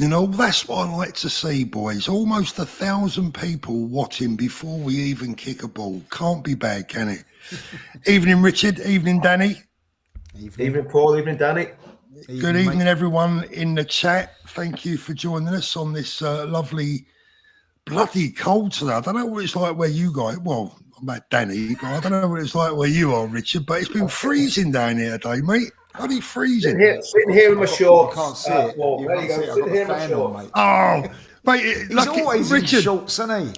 evening, all. That's what I like to see, boys. Almost 1,000 people watching before we even kick a ball. Can't be bad, can it? Evening, Richard. Evening, Danny. Evening, Paul. Evening, Danny. Good evening, everyone in the chat. Thank you for joining us on this lovely, bloody cold today. I don't know what it's like where you guys. Well, I'm at Danny, but I don't know what it's like where you are, Richard. But it's been freezing down here today, mate. Bloody freezing. Sitting here in my shorts. You can't see it. Well, You there can't you see go. it. I've Sitting got here the in my fan shorts. on, mate. Oh, mate, He's always in shorts, isn't he?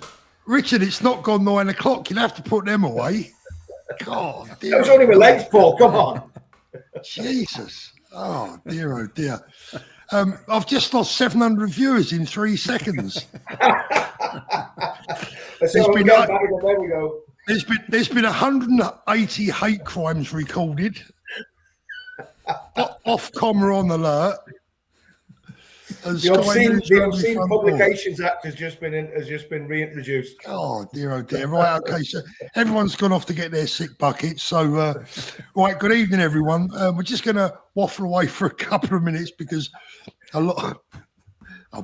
Richard, it's not gone 9 o'clock. You'll have to put them away. God, dear. That was only my legs, Paul. Come on. Jesus. Oh, dear. I've just lost 700 viewers in 3 seconds. There we go. There's been 180 hate crimes recorded. Ofcom are on alert. The Obscene Publications Act has just been reintroduced. Oh dear. Right, okay. So everyone's gone off to get their sick buckets. So, right. Good evening, everyone. We're just going to waffle away for a couple of minutes because I'll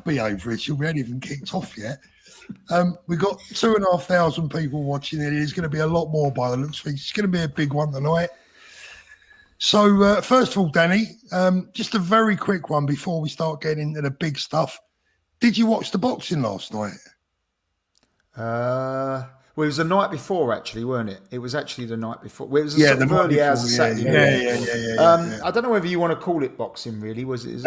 behave, Richard. We haven't even kicked off yet. We've got 2,500 people watching it. There's going to be a lot more by the looks of things. It's going to be a big one tonight. So, first of all, Danny, just a very quick one before we start getting into the big stuff. Did you watch the boxing last night? Well, it was the night before, actually, weren't it? It was actually the night before. Well, it was the early hours of Saturday. Yeah. I don't know whether you want to call it boxing, really. Was it?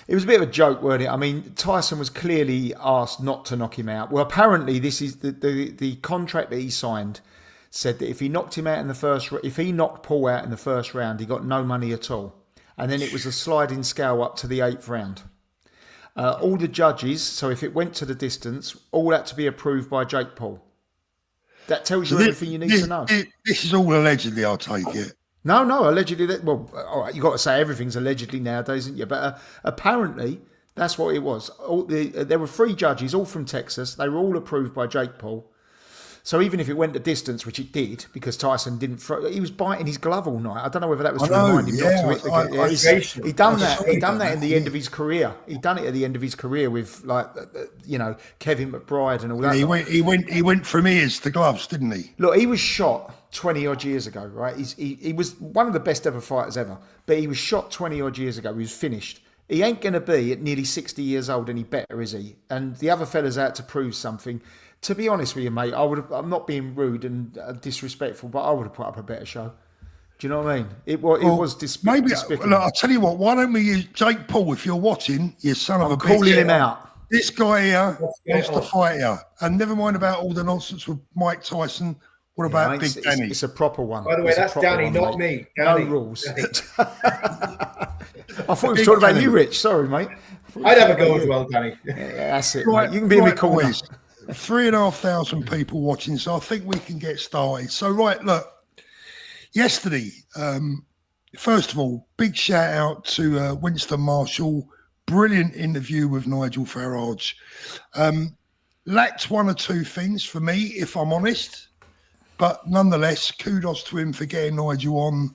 It was a bit of a joke, weren't it? I mean, Tyson was clearly asked not to knock him out. Well, apparently, this is the contract that he signed. Said that if he knocked him out in the first, if he knocked Paul out in the first round, he got no money at all, and then it was a sliding scale up to the 8th round. All the judges, so if it went to the distance, all had to be approved by Jake Paul. That tells you everything you need to know. This is all allegedly, I'll take it. No, allegedly. Well, all right, you got to say everything's allegedly nowadays, isn't you? But apparently, that's what it was. There were 3 judges, all from Texas. They were all approved by Jake Paul. So even if it went the distance, which it did, because Tyson didn't throw, he was biting his glove all night. I don't know whether that was to remind him not to hit. He done that in the end of his career. He done it at the end of his career with Kevin McBride and all that. He went from ears to gloves, didn't he? Look, he was shot 20 odd years ago, right? He was one of the best ever fighters ever, but he was shot 20 odd years ago. He was finished. He ain't going to be at nearly 60 years old any better, is he? And the other fella's out to prove something. To be honest with you, mate, I'm not being rude and disrespectful, but I would have put up a better show. Do you know what I mean? It was despicable. Maybe. Look, I'll tell you what. Why don't we use Jake Paul? If you're watching, you son of a bitch. Calling him out. This guy here wants to fight here, and never mind about all the nonsense with Mike Tyson. What about Big Danny? It's a proper one. By the way, that's Danny, not me. Danny. No rules. I thought we were talking about you, Rich. Sorry, mate. I'd have a go as well, Danny. Yeah, that's it, mate. You can be in my corner. 3,500 people watching, so I think we can get started. So, right, look, yesterday, first of all, big shout out to Winston Marshall. Brilliant interview with Nigel Farage. Lacked 1 or 2 things for me, if I'm honest, but nonetheless, kudos to him for getting Nigel on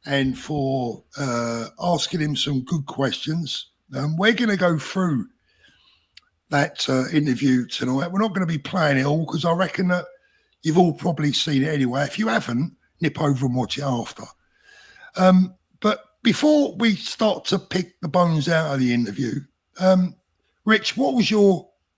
and for asking him some good questions. We're going to go through that interview tonight. We're not going to be playing it all because I reckon that you've all probably seen it anyway. If you haven't, nip over and watch it after. But before we start to pick the bones out of the interview, Rich, what was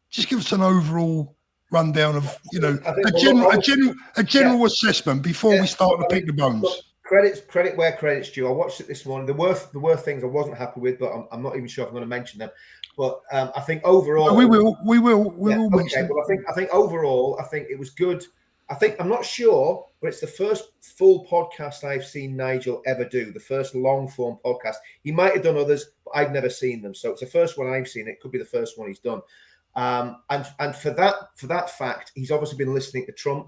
just give us an overall rundown of, a general assessment before we start to pick the bones. Credit where credit's due. I watched it this morning. There were things I wasn't happy with, but I'm not even sure if I'm going to mention them. But I think overall, we will. Okay. Well, I think overall, I think it was good. I'm not sure, but it's the first full podcast I've seen Nigel ever do. The first long form podcast. He might have done others, but I've never seen them. So it's the first one I've seen. It could be the first one he's done. And for that fact, he's obviously been listening to Trump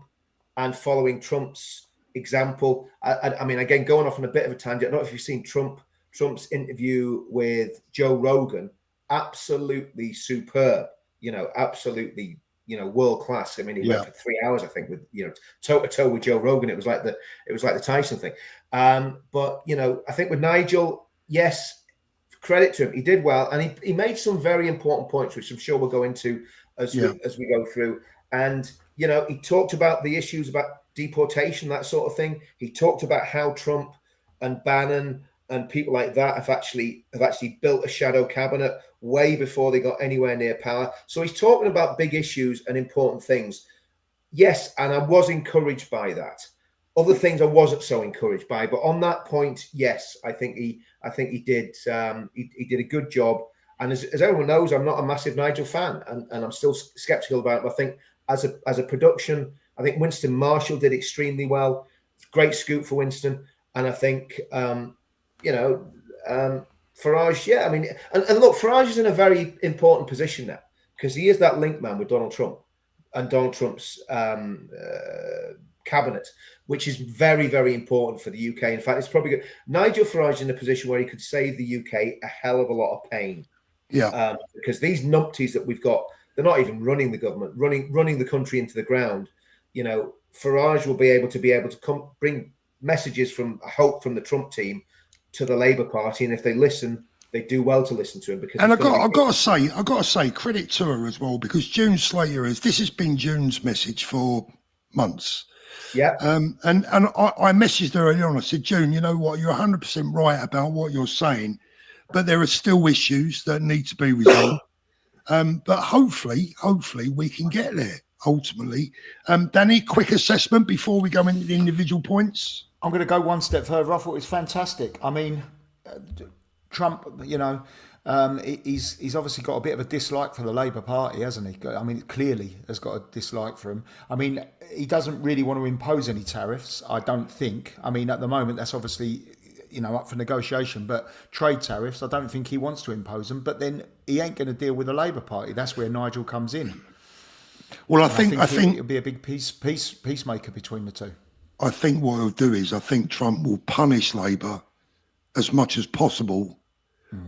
and following Trump's example. I mean, again, going off on a bit of a tangent. I don't know if you've seen Trump's interview with Joe Rogan. Absolutely superb. Absolutely. World class. I mean, he went for 3 hours, I think, with toe to toe with Joe Rogan. It was like the Tyson thing. But I think with Nigel, yes, credit to him. He did well, and he made some very important points, which I'm sure we'll go into as we go through. And he talked about the issues about deportation, that sort of thing. He talked about how Trump and Bannon and people like that have actually built a shadow cabinet way before they got anywhere near power. So he's talking about big issues and important things. Yes, and I was encouraged by that. Other things I wasn't so encouraged by, but on that point, yes, I think he did a good job. And as everyone knows, I'm not a massive Nigel fan, and I'm still skeptical about it. I think as a production, I think Winston Marshall did extremely well. Great scoop for Winston, and I think Farage. Yeah, I mean, and look, Farage is in a very important position now because he is that link man with Donald Trump and Donald Trump's cabinet, which is very, very important for the UK. In fact, it's probably good. Nigel Farage is in a position where he could save the UK a hell of a lot of pain. Yeah. Because these numpties that we've got, they're not even running the government, running the country into the ground. Farage will be able to come bring messages from the Trump team to the Labour Party, and if they listen, they do well to listen to him. Because and I've got to say credit to her as well, because June Slater this has been June's message for months. Yeah. And I messaged her earlier on. I said, June, you know what? You're 100% right about what you're saying, but there are still issues that need to be resolved. But hopefully we can get there ultimately. Danny, quick assessment before we go into the individual points. I'm going to go one step further. I thought it was fantastic. I mean, Trump, he's obviously got a bit of a dislike for the Labour Party, hasn't he? I mean, clearly has got a dislike for him. I mean, he doesn't really want to impose any tariffs, I don't think. I mean, at the moment, that's obviously, up for negotiation. But trade tariffs, I don't think he wants to impose them. But then he ain't going to deal with the Labour Party. That's where Nigel comes in. Well, I think it'll be a big peacemaker between the two. I think what he'll do is I think Trump will punish Labour as much as possible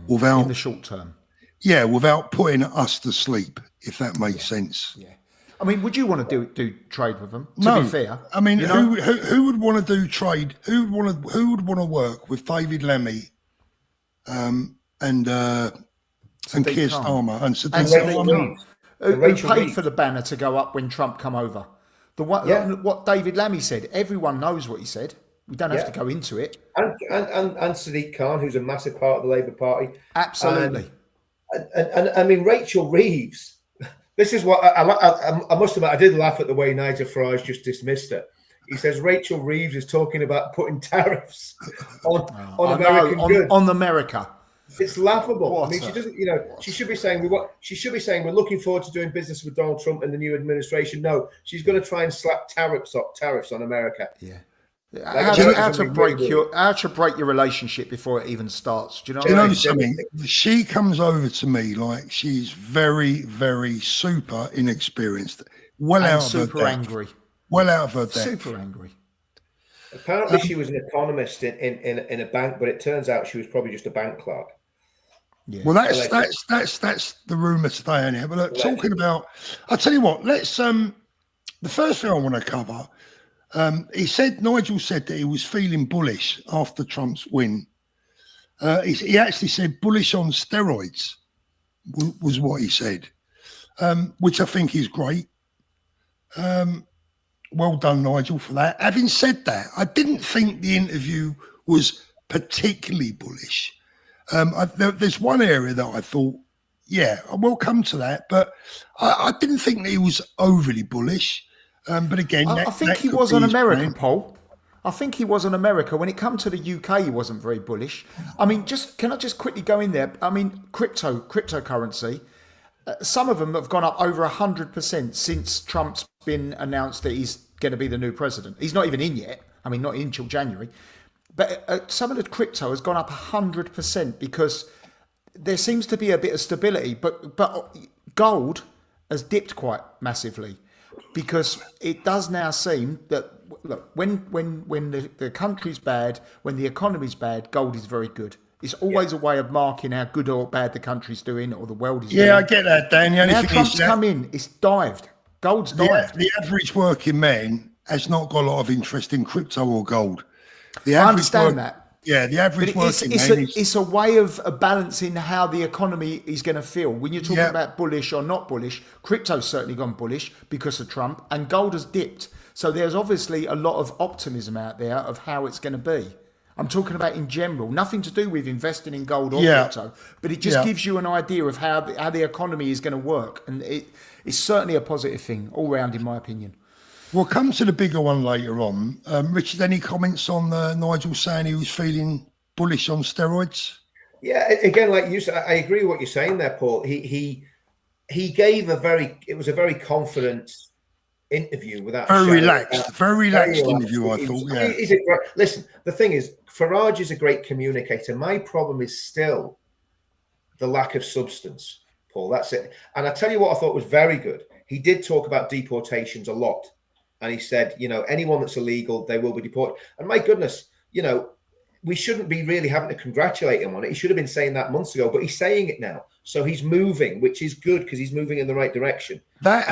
without in the short term. Yeah, without putting us to sleep, if that makes sense. Yeah. I mean, would you want to do trade with them? No. To be fair, I mean, who would want to do trade? Who would want to work with David Lammy, and Keir Starmer and Sadiq Khan? Who paid for the banner to go up when Trump come over? What David Lammy said. Everyone knows what he said. We don't have to go into it. And Sadiq Khan, who's a massive part of the Labour Party. Absolutely. And I mean, Rachel Reeves. This is what I must admit. I did laugh at the way Nigel Farage just dismissed it. He says Rachel Reeves is talking about putting tariffs on American goods. On America. It's laughable. I mean, she doesn't. She should be saying we're looking forward to doing business with Donald Trump and the new administration. No, she's going to try and slap tariffs on America. Yeah. How to break your relationship before it even starts? Do you know? Do you know something? She comes over to me like she's very, very super inexperienced. Super angry. Well out of her depth. Super angry. Apparently, she was an economist in a bank, but it turns out she was probably just a bank clerk. Yeah. Well, that's the rumour today, anyhow. But look, talking about, I'll tell you what. Let's the first thing I want to cover. Nigel said that he was feeling bullish after Trump's win. He actually said bullish on steroids was what he said, which I think is great. Well done, Nigel, for that. Having said that, I didn't think the interview was particularly bullish. There's one area that I thought, we'll come to that, but I didn't think that he was overly bullish. But again, I think he was on America, Paul. I think he was on America. When it come to the UK, he wasn't very bullish. I mean, can I just quickly go in there? I mean, cryptocurrency. Some of them have gone up over 100% since Trump's been announced that he's going to be the new president. He's not even in yet. I mean, not in till January. But some of the crypto has gone up 100% because there seems to be a bit of stability. But gold has dipped quite massively because it does now seem that, look, when the country's bad, when the economy's bad, gold is very good. It's always a way of marking how good or bad the country's doing or the world is doing. Yeah, I get that, Dan. Now Trump's come in, it's dived. Gold's dived. The average working man has not got a lot of interest in crypto or gold. I understand that. Yeah, the But average working man is. it's a way of balancing how the economy is going to feel. When you're talking Yeah. about bullish or not bullish, crypto's certainly gone bullish because of Trump, and gold has dipped. So there's obviously a lot of optimism out there of how it's going to be. I'm talking about in general, nothing to do with investing in gold or Yeah. crypto, but it just gives you an idea of how the economy is going to work, and it's certainly a positive thing all round, in my opinion. We'll come to the bigger one later on. Richard, any comments on Nigel saying he was feeling bullish on steroids? Yeah, again, like you said, I agree with what you're saying there, Paul. He gave it was a very confident interview without Very relaxed interview, I thought. Yeah. Listen, the thing is, Farage is a great communicator. My problem is still the lack of substance, Paul. That's it. And I tell you what I thought was very good. He did talk about deportations a lot. And he said, anyone that's illegal, they will be deported. And my goodness, we shouldn't be really having to congratulate him on it. He should have been saying that months ago, but he's saying it now. So he's moving, which is good because he's moving in the right direction. That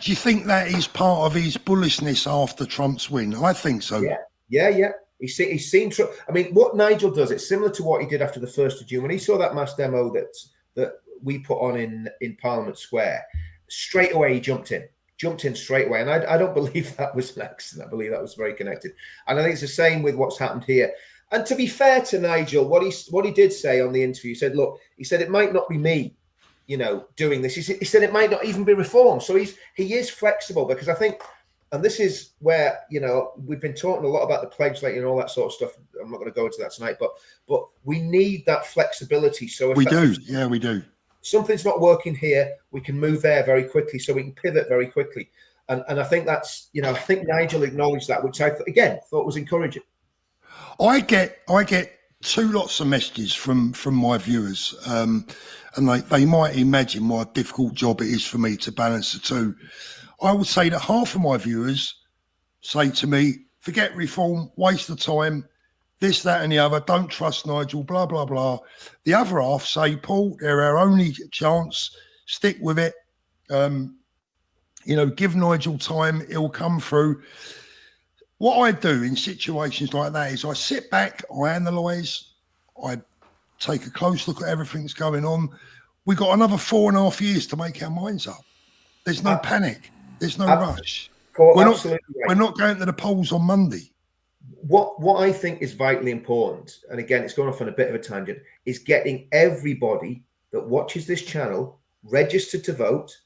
do you think that is part of his bullishness after Trump's win? I think so. Yeah. He's seen Trump. I mean, what Nigel does, it's similar to what he did after the 1st of June. When he saw that mass demo that we put on in Parliament Square, straight away he jumped in straight away. And I don't believe that was an accident. I believe that was very connected. And I think it's the same with what's happened here. And to be fair to Nigel, what he did say on the interview, he said, look, it might not be me, doing this. He said it might not even be reform. So he is flexible, because I think, and this is where, we've been talking a lot about the pledge and all that sort of stuff. I'm not going to go into that tonight, but we need that flexibility. So we do. Something's not working here, we can move there very quickly, so we can pivot very quickly. And I think that's, I think Nigel acknowledged that, which I thought was encouraging. I get two lots of messages from my viewers, and they might imagine what a difficult job it is for me to balance the two. I would say that half of my viewers say to me, forget reform, waste of time, this, that, and the other, don't trust Nigel, blah, blah, blah. The other half say, Paul, they're our only chance, stick with it. Give Nigel time, he'll come through. What I do in situations like that is I sit back, I analyse, I take a close look at everything that's going on. We've got another 4.5 years to make our minds up. There's no panic. There's no rush. We're not going to the polls on Monday. What I think is vitally important, and again, it's going off on a bit of a tangent, is getting everybody that watches this channel registered to vote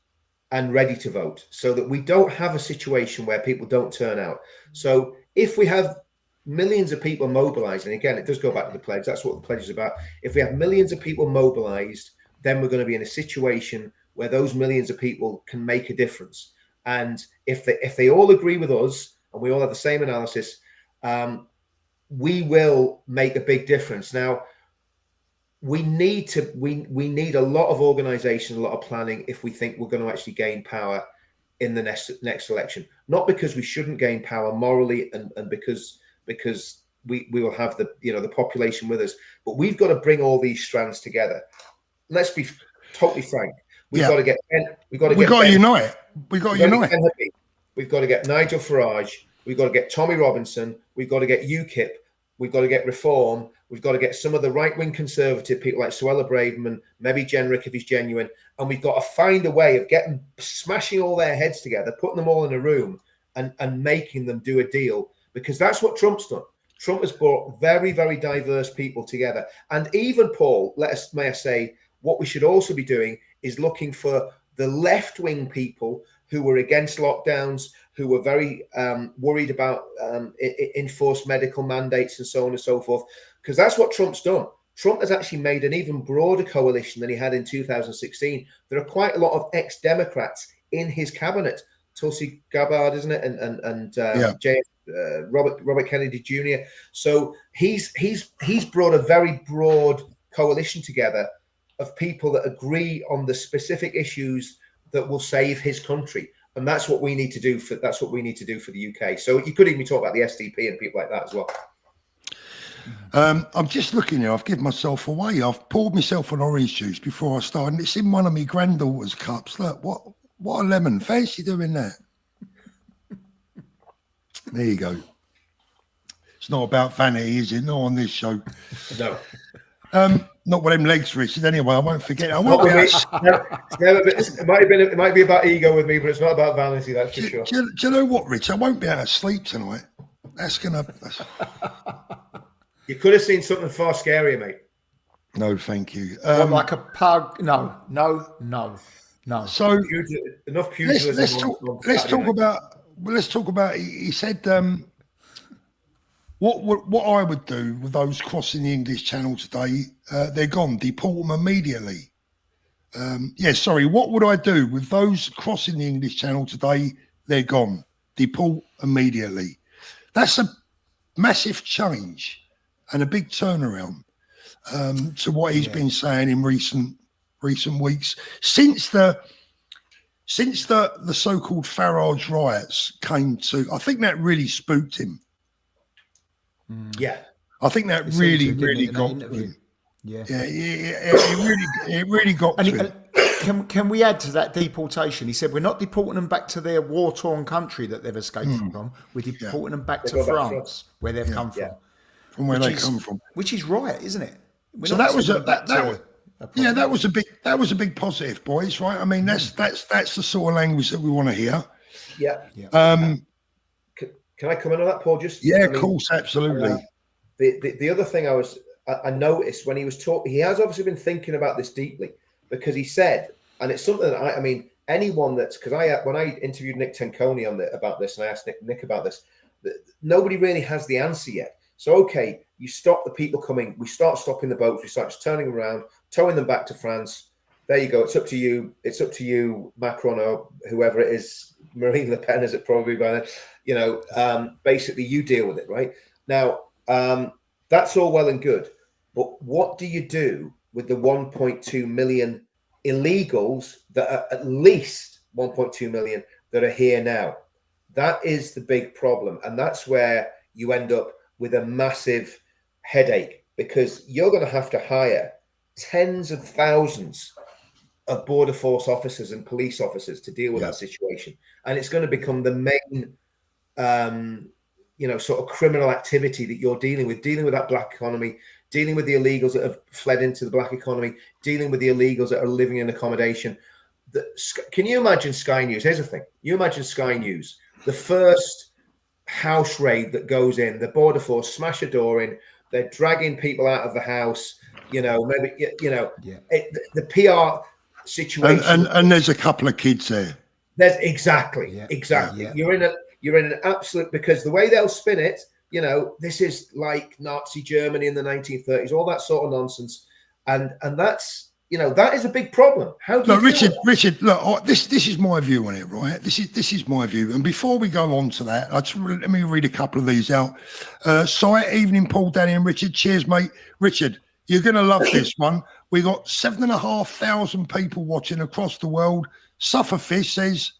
and ready to vote, so that we don't have a situation where people don't turn out. So if we have millions of people mobilized, and again, it does go back to the pledge, that's what the pledge is about. If we have millions of people mobilized, then we're going to be in a situation where those millions of people can make a difference. And if they all agree with us and we all have the same analysis, we will make a big difference. Now, we need a lot of organization, a lot of planning if we think we're going to actually gain power in the next election. Not because we shouldn't gain power morally and because we will have the population with us, but we've got to bring all these strands together. Let's be totally frank. We've got to unite. We've got to get Nigel Farage. We've got to get Tommy Robinson. We've got to get UKIP. We've got to get Reform. We've got to get some of the right-wing conservative people like Suella Braverman, maybe Jenrick if he's genuine. And we've got to find a way of smashing all their heads together, putting them all in a room and making them do a deal. Because that's what Trump's done. Trump has brought very, very diverse people together. And even, Paul, may I say, what we should also be doing is looking for the left-wing people who were against lockdowns, who were very worried about enforced medical mandates and so on and so forth, because that's what Trump's done. Trump has actually made an even broader coalition than he had in 2016. There are quite a lot of ex-Democrats in his cabinet. Tulsi Gabbard, isn't it? And Robert Kennedy Jr. So he's brought a very broad coalition together of people that agree on the specific issues that will save his country. And that's what we need to do for the UK. So you could even talk about the SDP and people like that as well. I'm just looking here. I've given myself away. I've poured myself an orange juice before I started. It's in one of my granddaughter's cups. Look, what a lemon. Fancy doing that. There you go. It's not about vanity, is it? Not on this show. No. Not with them legs, Richard. Anyway, I won't forget. I Not won't with me. be It might be about ego with me, but it's not about vanity. That's for sure. Do you know what, Rich? I won't be able to sleep tonight. You could have seen something far scarier, mate. No, thank you. Like a pug? No. So enough pugilism. Let's talk about. He said, what I would do with those crossing the English Channel today? They're gone. Deport them immediately. What would I do with those crossing the English Channel today? They're gone. Deport immediately. That's a massive change and a big turnaround to what he's been saying in recent weeks since the so-called Farage riots came to. I think that really spooked him. Yeah, I think that really got to him. Yeah, it really got to him. Can we add to that deportation? He said, we're not deporting them back to their war-torn country that they've escaped from. We're deporting them back to France, where they've come from. From where they come from. Which is right, isn't it? So that was a big positive, boys, right? I mean, that's the sort of language that we want to hear. Yeah. Can I come in on that, Paul? Of course, absolutely. The other thing I noticed when he was talking, he has obviously been thinking about this deeply, because he said, and it's something that anyone that's, because when I interviewed Nick Tenconi about this, and I asked Nick about this, nobody really has the answer yet. So, okay, you stop the people coming, we start stopping the boats, we start just turning them around, towing them back to France. There you go. It's up to you, Macron, or whoever it is, Marine Le Pen, is it probably by then? Basically you deal with it, right? Now, that's all well and good, but what do you do with the 1.2 million illegals that are at least 1.2 million that are here now? That is the big problem, and that's where you end up with a massive headache, because you're going to have to hire tens of thousands of border force officers and police officers to deal with that situation, and it's going to become the main sort of criminal activity that you're dealing with that black economy, dealing with the illegals that have fled into the black economy, dealing with the illegals that are living in accommodation. Can you imagine Sky News? Here's the thing. You imagine Sky News, the first house raid that goes in, the border force smash a door in, they're dragging people out of the house, the PR situation. And there's a couple of kids there. There's exactly. Yeah. You're in an absolute, because the way they'll spin it, this is like Nazi Germany in the 1930s, all that sort of nonsense, and that's that is a big problem. How do you Richard, look, this is my view on it, right? This is my view. And before we go on to that, let me read a couple of these out. Evening, Paul, Danny, and Richard. Cheers, mate. Richard, you're going to love this one. We got 7,500 people watching across the world. Sufferfish says,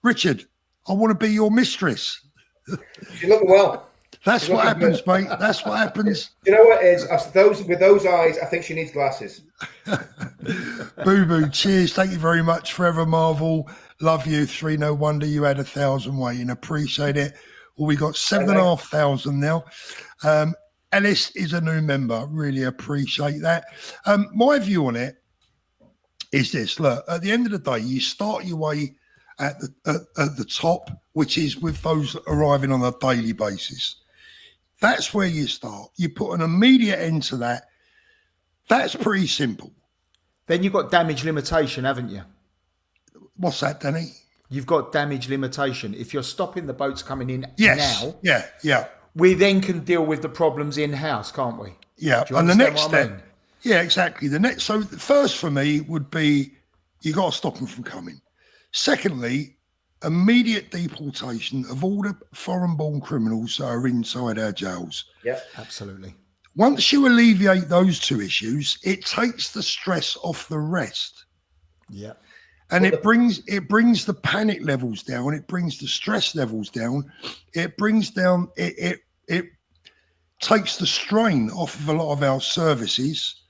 Richard, I want to be your mistress. You look well. That's what happens, mate. That's what happens. You know what it is? With those eyes, I think she needs glasses. Boo boo. Cheers. Thank you very much. Forever Marvel. Love you. 3. No wonder you had 1,000 waiting. Appreciate it. Well, we got 7,500 now. Ellis is a new member. Really appreciate that. My view on it is this. Look, at the end of the day, you start your way at the top, which is with those arriving on a daily basis. That's where you start. You put an immediate end to that. That's pretty simple. Then you've got damage limitation, haven't you? What's that, Danny? You've got damage limitation. If you're stopping the boats coming in now, we then can deal with the problems in-house, can't we? Yeah, and the next step, exactly. So first for me would be you got to stop them from coming. Secondly, immediate deportation of all the foreign-born criminals that are inside our jails. Yeah, absolutely. Once you alleviate those two issues, it takes the stress off the rest. Yeah. And it brings the panic levels down. It brings the stress levels down. It brings down, it takes the strain off of a lot of our services.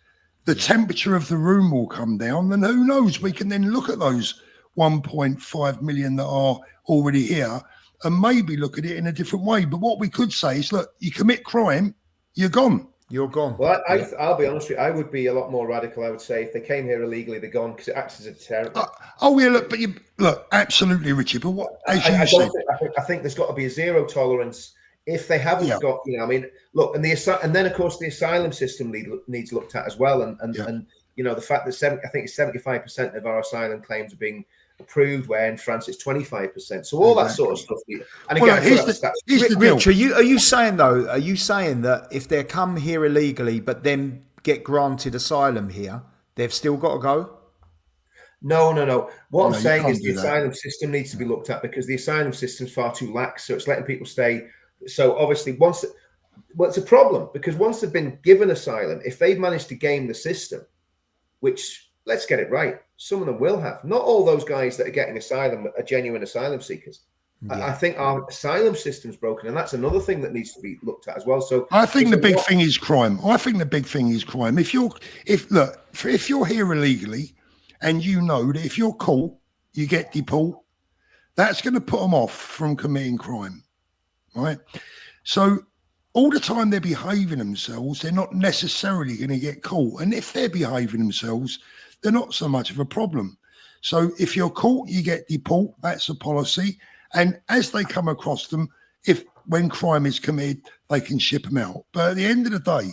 The temperature of the room will come down. And who knows, we can then look at those 1.5 million that are already here and maybe look at it in a different way. But what we could say is, look, you commit crime, you're gone. You're gone. Well, I'll be honest with you. I would be a lot more radical. I would say if they came here illegally, they're gone because it acts as a deterrent. Look, absolutely, Richard. But what, as you said, I think there's got to be a zero tolerance if they haven't got. I mean, look, and then of course the asylum system needs looked at as well, and the fact that I think it's 75% of our asylum claims are being approved, where in France it's 25%. So all that sort of stuff. And again, Rich, are you saying though? Are you saying that if they come here illegally but then get granted asylum here, they've still got to go? No. What I'm saying is the asylum system needs to be looked at because the asylum system is far too lax. So it's letting people stay. So obviously, it's a problem because once they've been given asylum, if they've managed to game the system, which let's get it right, some of them will have. Not all those guys that are getting asylum are genuine asylum seekers. Yeah. I think our asylum system's broken, and that's another thing that needs to be looked at as well. So I think the big thing is crime. If you're here illegally, and you know that if you're caught, you get deported, that's going to put them off from committing crime, right? So all the time they're behaving themselves, they're not necessarily going to get caught. And if they're behaving themselves, they're not so much of a problem. So if you're caught, you get deported. That's a policy. And as they come across them, when crime is committed, they can ship them out. But at the end of the day,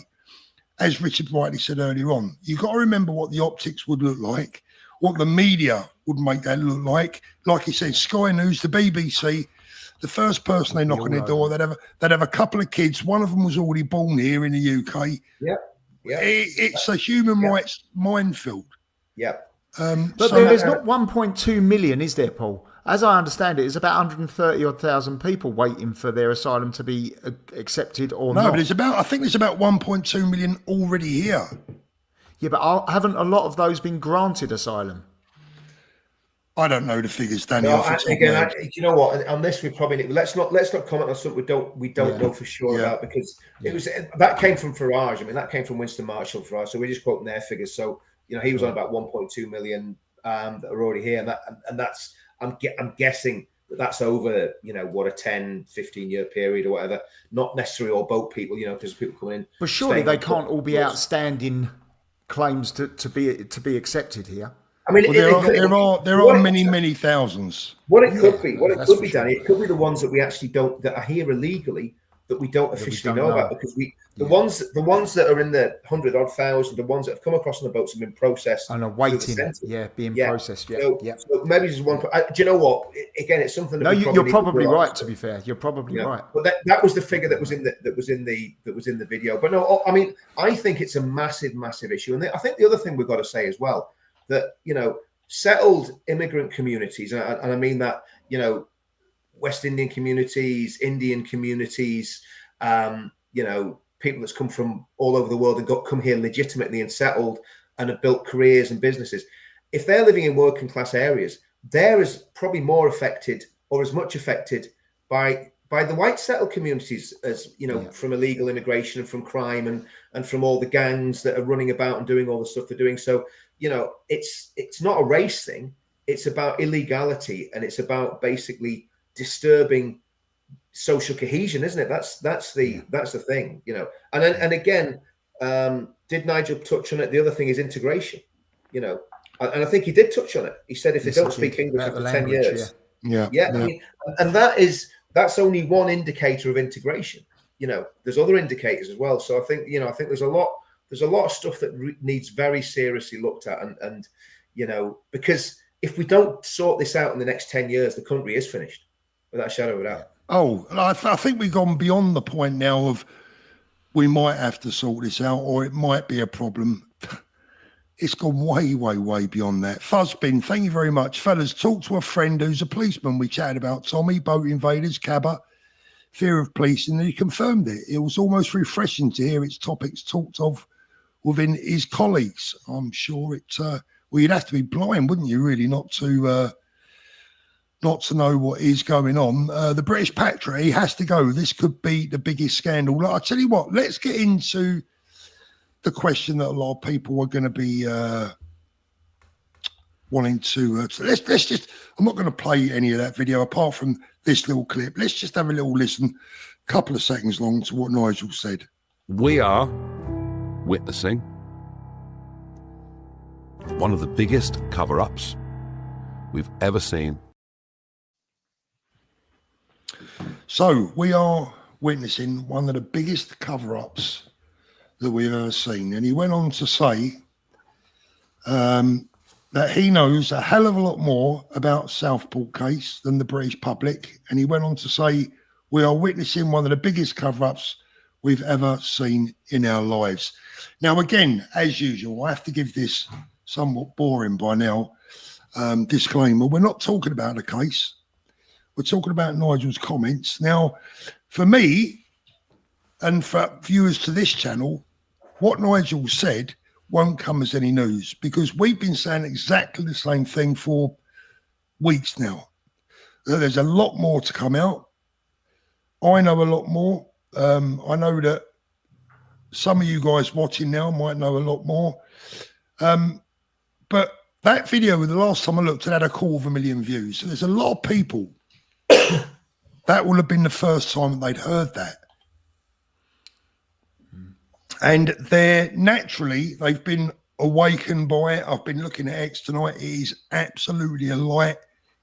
as Richard rightly said earlier on, you've got to remember what the optics would look like, what the media would make that look like. Like he said, Sky News, the BBC, the first person they knock on their door, they'd have a couple of kids. One of them was already born here in the UK. Yeah. It's a human rights minefield. Yeah. But there's not 1.2 million, is there, Paul? As I understand it, it's about 130,000 people waiting for their asylum to be accepted or not. No, but I think there's about 1.2 million already here. Yeah, but haven't a lot of those been granted asylum? I don't know the figures, Danny. No, you know what? On this, we probably let's not comment on something we don't know for sure about, because that came from Farage. I mean, that came from Winston Marshall Farage. So we're just quoting their figures. So he was on about 1.2 million that are already here, and that's I'm guessing that's over a 10, 15 year period or whatever. Not necessarily all boat people, because people coming in. But surely they can't all be outstanding claims to be accepted here. I mean, there are many thousands. What it could be, Danny, it could be the ones that we actually that are here illegally that we don't officially know about, because the ones that are in the 100-odd thousand, the ones that have come across on the boats have been processed and are waiting, being processed. So maybe there's one. Do you know what? Again, it's something. No, you're probably right. To be fair, you're probably right. But that was the figure that was in the video. But no, I mean, I think it's a massive issue, and I think the other thing we've got to say as well, that settled immigrant communities, and I mean that West Indian communities, Indian communities, people that's come from all over the world and come here legitimately and settled and have built careers and businesses. If they're living in working class areas, they're probably more affected or as much affected by the white settled communities as from illegal immigration and from crime and from all the gangs that are running about and doing all the stuff they're doing. So it's not a race thing. It's about illegality, and it's about basically disturbing social cohesion, isn't it? That's the thing, And again, did Nigel touch on it? The other thing is integration, and I think he did touch on it. He said if they don't speak English after 10 years, I mean, and that's only one indicator of integration. There's other indicators as well. So I think there's a lot of stuff that needs very seriously looked at, and because if we don't sort this out in the next 10 years, the country is finished without a shadow of a doubt. Oh, I think we've gone beyond the point now of we might have to sort this out, or it might be a problem. It's gone way beyond that. Fuzzbin, thank you very much. Fellas, talk to a friend who's a policeman. We chatted about Tommy, boat invaders, Cabba, fear of policing, and he confirmed it. It was almost refreshing to hear its topics talked of within his colleagues. I'm sure you'd have to be blind, wouldn't you, really, not to know what is going on. The British Patriot, he has to go. This could be the biggest scandal. I'll tell you what, let's get into the question that a lot of people are going to be wanting to let's just. I'm not going to play any of that video apart from this little clip. Let's just have a little listen, a couple of seconds long, to what Nigel said. We are witnessing one of the biggest cover-ups we've ever seen. So we are witnessing one of the biggest cover-ups that we've ever seen. And he went on to say that he knows a hell of a lot more about Southport case than the British public. And he went on to say, we are witnessing one of the biggest cover-ups we've ever seen in our lives. Now, again, as usual, I have to give this somewhat boring by now disclaimer. We're not talking about the case. We're talking about Nigel's comments. Now, for me, and for viewers to this channel, what Nigel said won't come as any news, because we've been saying exactly the same thing for weeks now. There's a lot more to come out. I know a lot more. I know that some of you guys watching now might know a lot more. But that video, the last time I looked, it had 250,000 views. So there's a lot of people that will have been the first time that they'd heard that. And they've been awakened by it. I've been looking at X tonight. It is absolutely a light.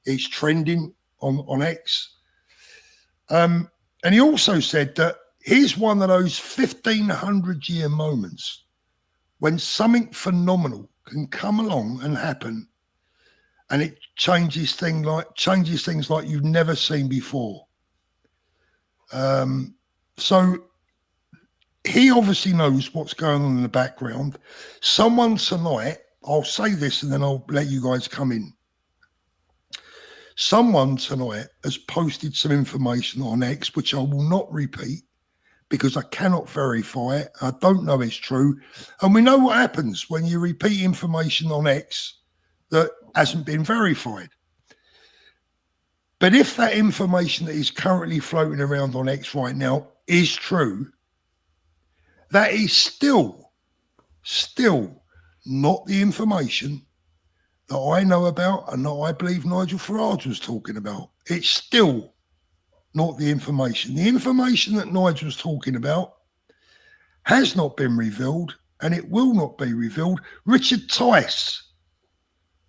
It's trending on X. And he also said that here's one of those 1,500-year moments when something phenomenal can come along and happen, and it changes things like you've never seen before. So he obviously knows what's going on in the background. Someone tonight, I'll say this and then I'll let you guys come in. Someone tonight has posted some information on X, which I will not repeat because I cannot verify it. I don't know it's true. And we know what happens when you repeat information on X that hasn't been verified. But if that information that is currently floating around on X right now is true, that is still not the information that I know about and that I believe Nigel Farage was talking about. It's still not the information. The information that Nigel's talking about has not been revealed, and it will not be revealed. Richard Tyson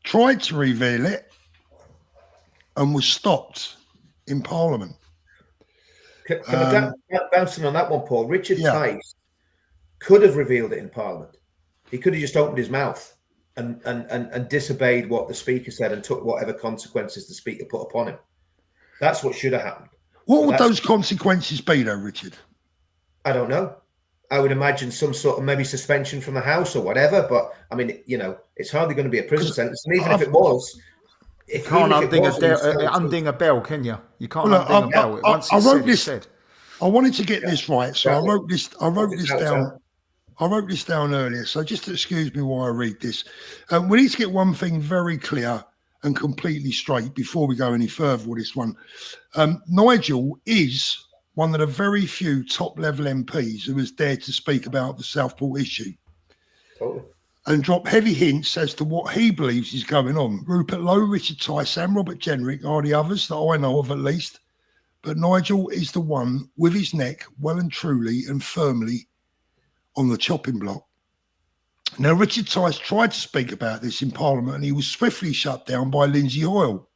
tried to reveal it and was stopped in Parliament. Can I bounce on that one, Paul? Richard Tyson could have revealed it in Parliament. He could have just opened his mouth and disobeyed what the Speaker said and took whatever consequences the Speaker put upon him. That's what should have happened. What would those consequences be, though, Richard? I don't know. I would imagine some sort of maybe suspension from the House or whatever. But I mean, you know, it's hardly going to be a prison sentence. And even if it was, you can't unding a bell, can you? You can't unding a bell. Once it's said, it's said. I wanted to get this right, so I wrote this down. I wrote this down earlier, so just excuse me while I read this. We need to get one thing very clear and completely straight before we go any further with this one. Nigel is one of the very few top-level MPs who has dared to speak about the Southport issue and drop heavy hints as to what he believes is going on. Rupert Lowe, Richard Tyson, and Robert Jenrick are the others that I know of at least, but Nigel is the one with his neck well and truly and firmly on the chopping block. Now, Richard Tyson tried to speak about this in Parliament and he was swiftly shut down by Lindsay Hoyle,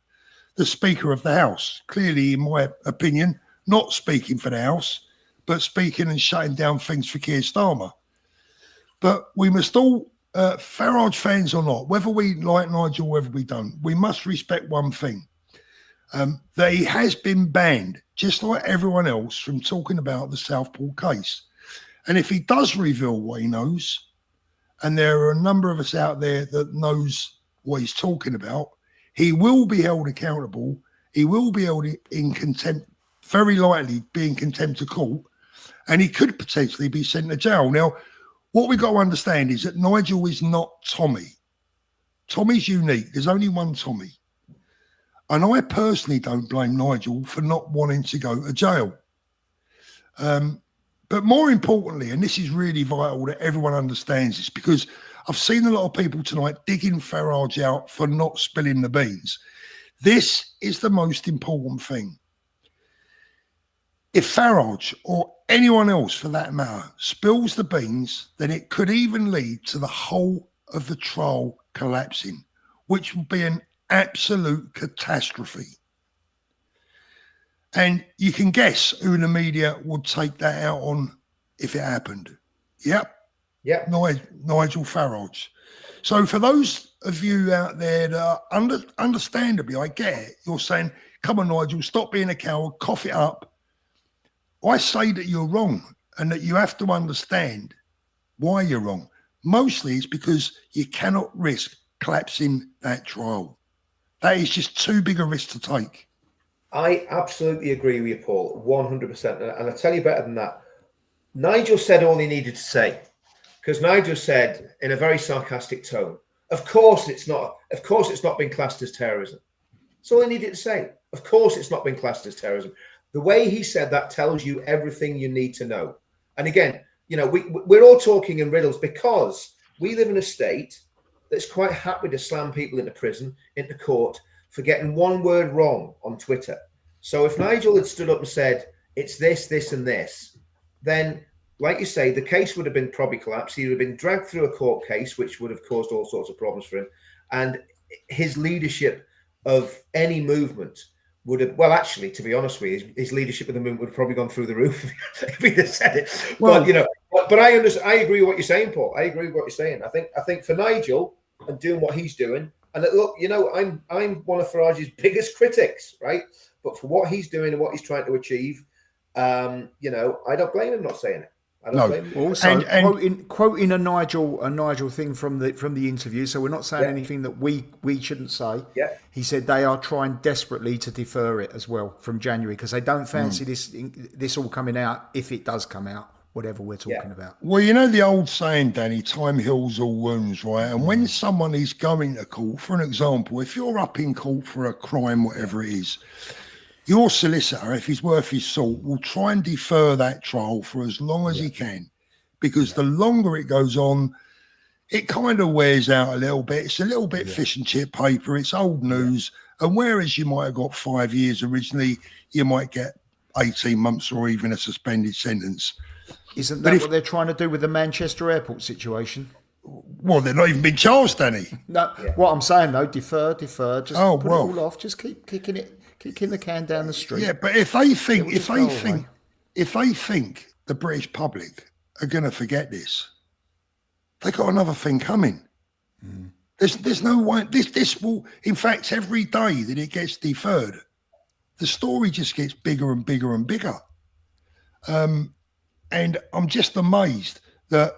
the Speaker of the House. Clearly, in my opinion, not speaking for the House, but speaking and shutting down things for Keir Starmer. But we must all, Farage fans or not, whether we like Nigel, whether we don't, we must respect one thing, that he has been banned, just like everyone else, from talking about the Southport case. And if he does reveal what he knows, and there are a number of us out there that knows what he's talking about, he will be held accountable. He will be held in contempt, very likely be in contempt of court, and he could potentially be sent to jail. Now, what we've got to understand is that Nigel is not Tommy. Tommy's unique. There's only one Tommy. And I personally don't blame Nigel for not wanting to go to jail. But more importantly, and this is really vital that everyone understands this, because I've seen a lot of people tonight digging Farage out for not spilling the beans. This is the most important thing. If Farage or anyone else for that matter spills the beans, then it could even lead to the whole of the trial collapsing, which would be an absolute catastrophe. And you can guess who the media would take that out on if it happened. Yep. Nigel Farage. So for those of you out there that are understandably, I get it, you're saying, come on, Nigel, stop being a coward, cough it up. I say that you're wrong and that you have to understand why you're wrong. Mostly it's because you cannot risk collapsing that trial. That is just too big a risk to take. I absolutely agree with you, Paul, 100%. And I'll tell you better than that. Nigel said all he needed to say, because Nigel said in a very sarcastic tone, of course it's not been classed as terrorism. That's all he needed to say. Of course it's not been classed as terrorism. The way he said that tells you everything you need to know. And again, you know, we're all talking in riddles because we live in a state that's quite happy to slam people into prison, into court, for getting one word wrong on Twitter. So if Nigel had stood up and said, it's this, this, and this, then, like you say, the case would have been probably collapsed. He would have been dragged through a court case, which would have caused all sorts of problems for him. And his leadership of any movement would have, well, actually, to be honest with you, his leadership of the movement would have probably gone through the roof if he'd have said it. Well, but, you know, but I understand. I agree with what you're saying, Paul. I agree with what you're saying. I think for Nigel and doing what he's doing, and look, you know, I'm one of Farage's biggest critics, right? But for what he's doing and what he's trying to achieve, you know, I don't blame him not saying it. I don't blame him. Also, quoting a Nigel thing from the interview. So we're not saying anything that we shouldn't say. Yeah. He said they are trying desperately to defer it as well from January because they don't fancy this all coming out if it does come out. Whatever we're talking about. Well, you know the old saying, Danny, time heals all wounds, right? And when someone is going to court, for an example, if you're up in court for a crime, whatever it is, your solicitor, if he's worth his salt, will try and defer that trial for as long as he can, because the longer it goes on, it kind of wears out a little bit. It's a little bit fish and chip paper. It's old news. And whereas you might have got 5 years originally, you might get 18 months or even a suspended sentence. Isn't that what they're trying to do with the Manchester airport situation? Well, they're not even been charged, Danny. No, what I'm saying though, defer. Just put it all off. Just keep kicking the can down the street. Yeah, but if they think the British public are going to forget this, they got another thing coming. There's no way. This will, in fact, every day that it gets deferred, the story just gets bigger and bigger and bigger. And I'm just amazed that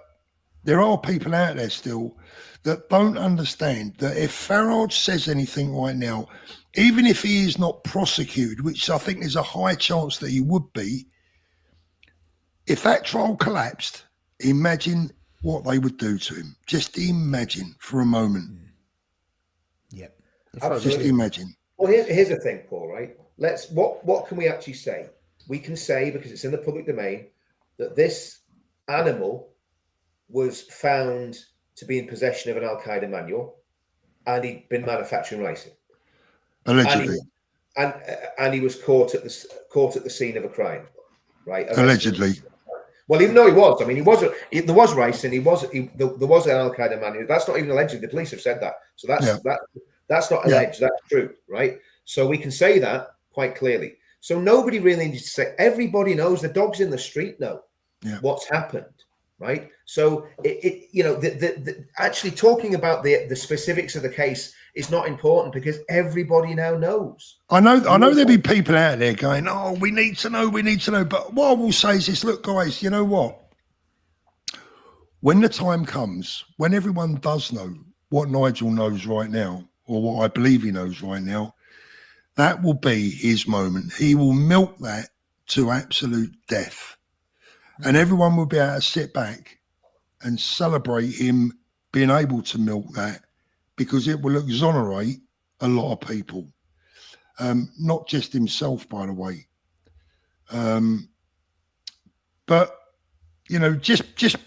there are people out there still that don't understand that if Farage says anything right now, even if he is not prosecuted, which I think there's a high chance that he would be, if that trial collapsed, imagine what they would do to him. Just imagine for a moment. Yep. Just imagine. Well, here's the thing, Paul, right? What can we actually say? We can say, because it's in the public domain, that this animal was found to be in possession of an Al-Qaeda manual and he'd been manufacturing ricin. Allegedly. And he was caught at the scene of a crime, right? Allegedly. Well, even though he was, I mean, there was ricin, there was an Al-Qaeda manual. That's not even alleged. The police have said that. So that's not alleged. That's true, right? So we can say that quite clearly. So nobody really needs to say. Everybody knows. The dogs in the street know what's happened, right? So actually talking about the specifics of the case is not important because everybody now knows. I know there'll be people out there going, "Oh, we need to know." But what I will say is this: look, guys, you know what? When the time comes, when everyone does know what Nigel knows right now, or what I believe he knows right now, that will be his moment. He will milk that to absolute death. And everyone will be able to sit back and celebrate him being able to milk that because it will exonerate a lot of people. Not just himself, by the way. But, you know, just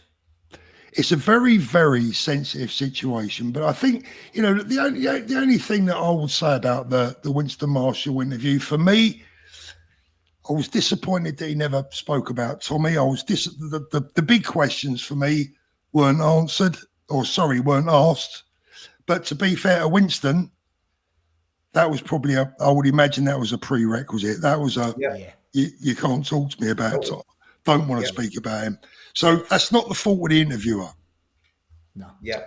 it's a very, very sensitive situation. But I think, you know, the only thing that I would say about the Winston Marshall interview, for me, I was disappointed that he never spoke about Tommy. I was the big questions for me weren't answered, weren't asked. But to be fair to Winston, that was probably I would imagine that was a prerequisite. That was you can't talk to me about it. Don't want to speak about him. So that's not the fault of the interviewer. No. Yeah.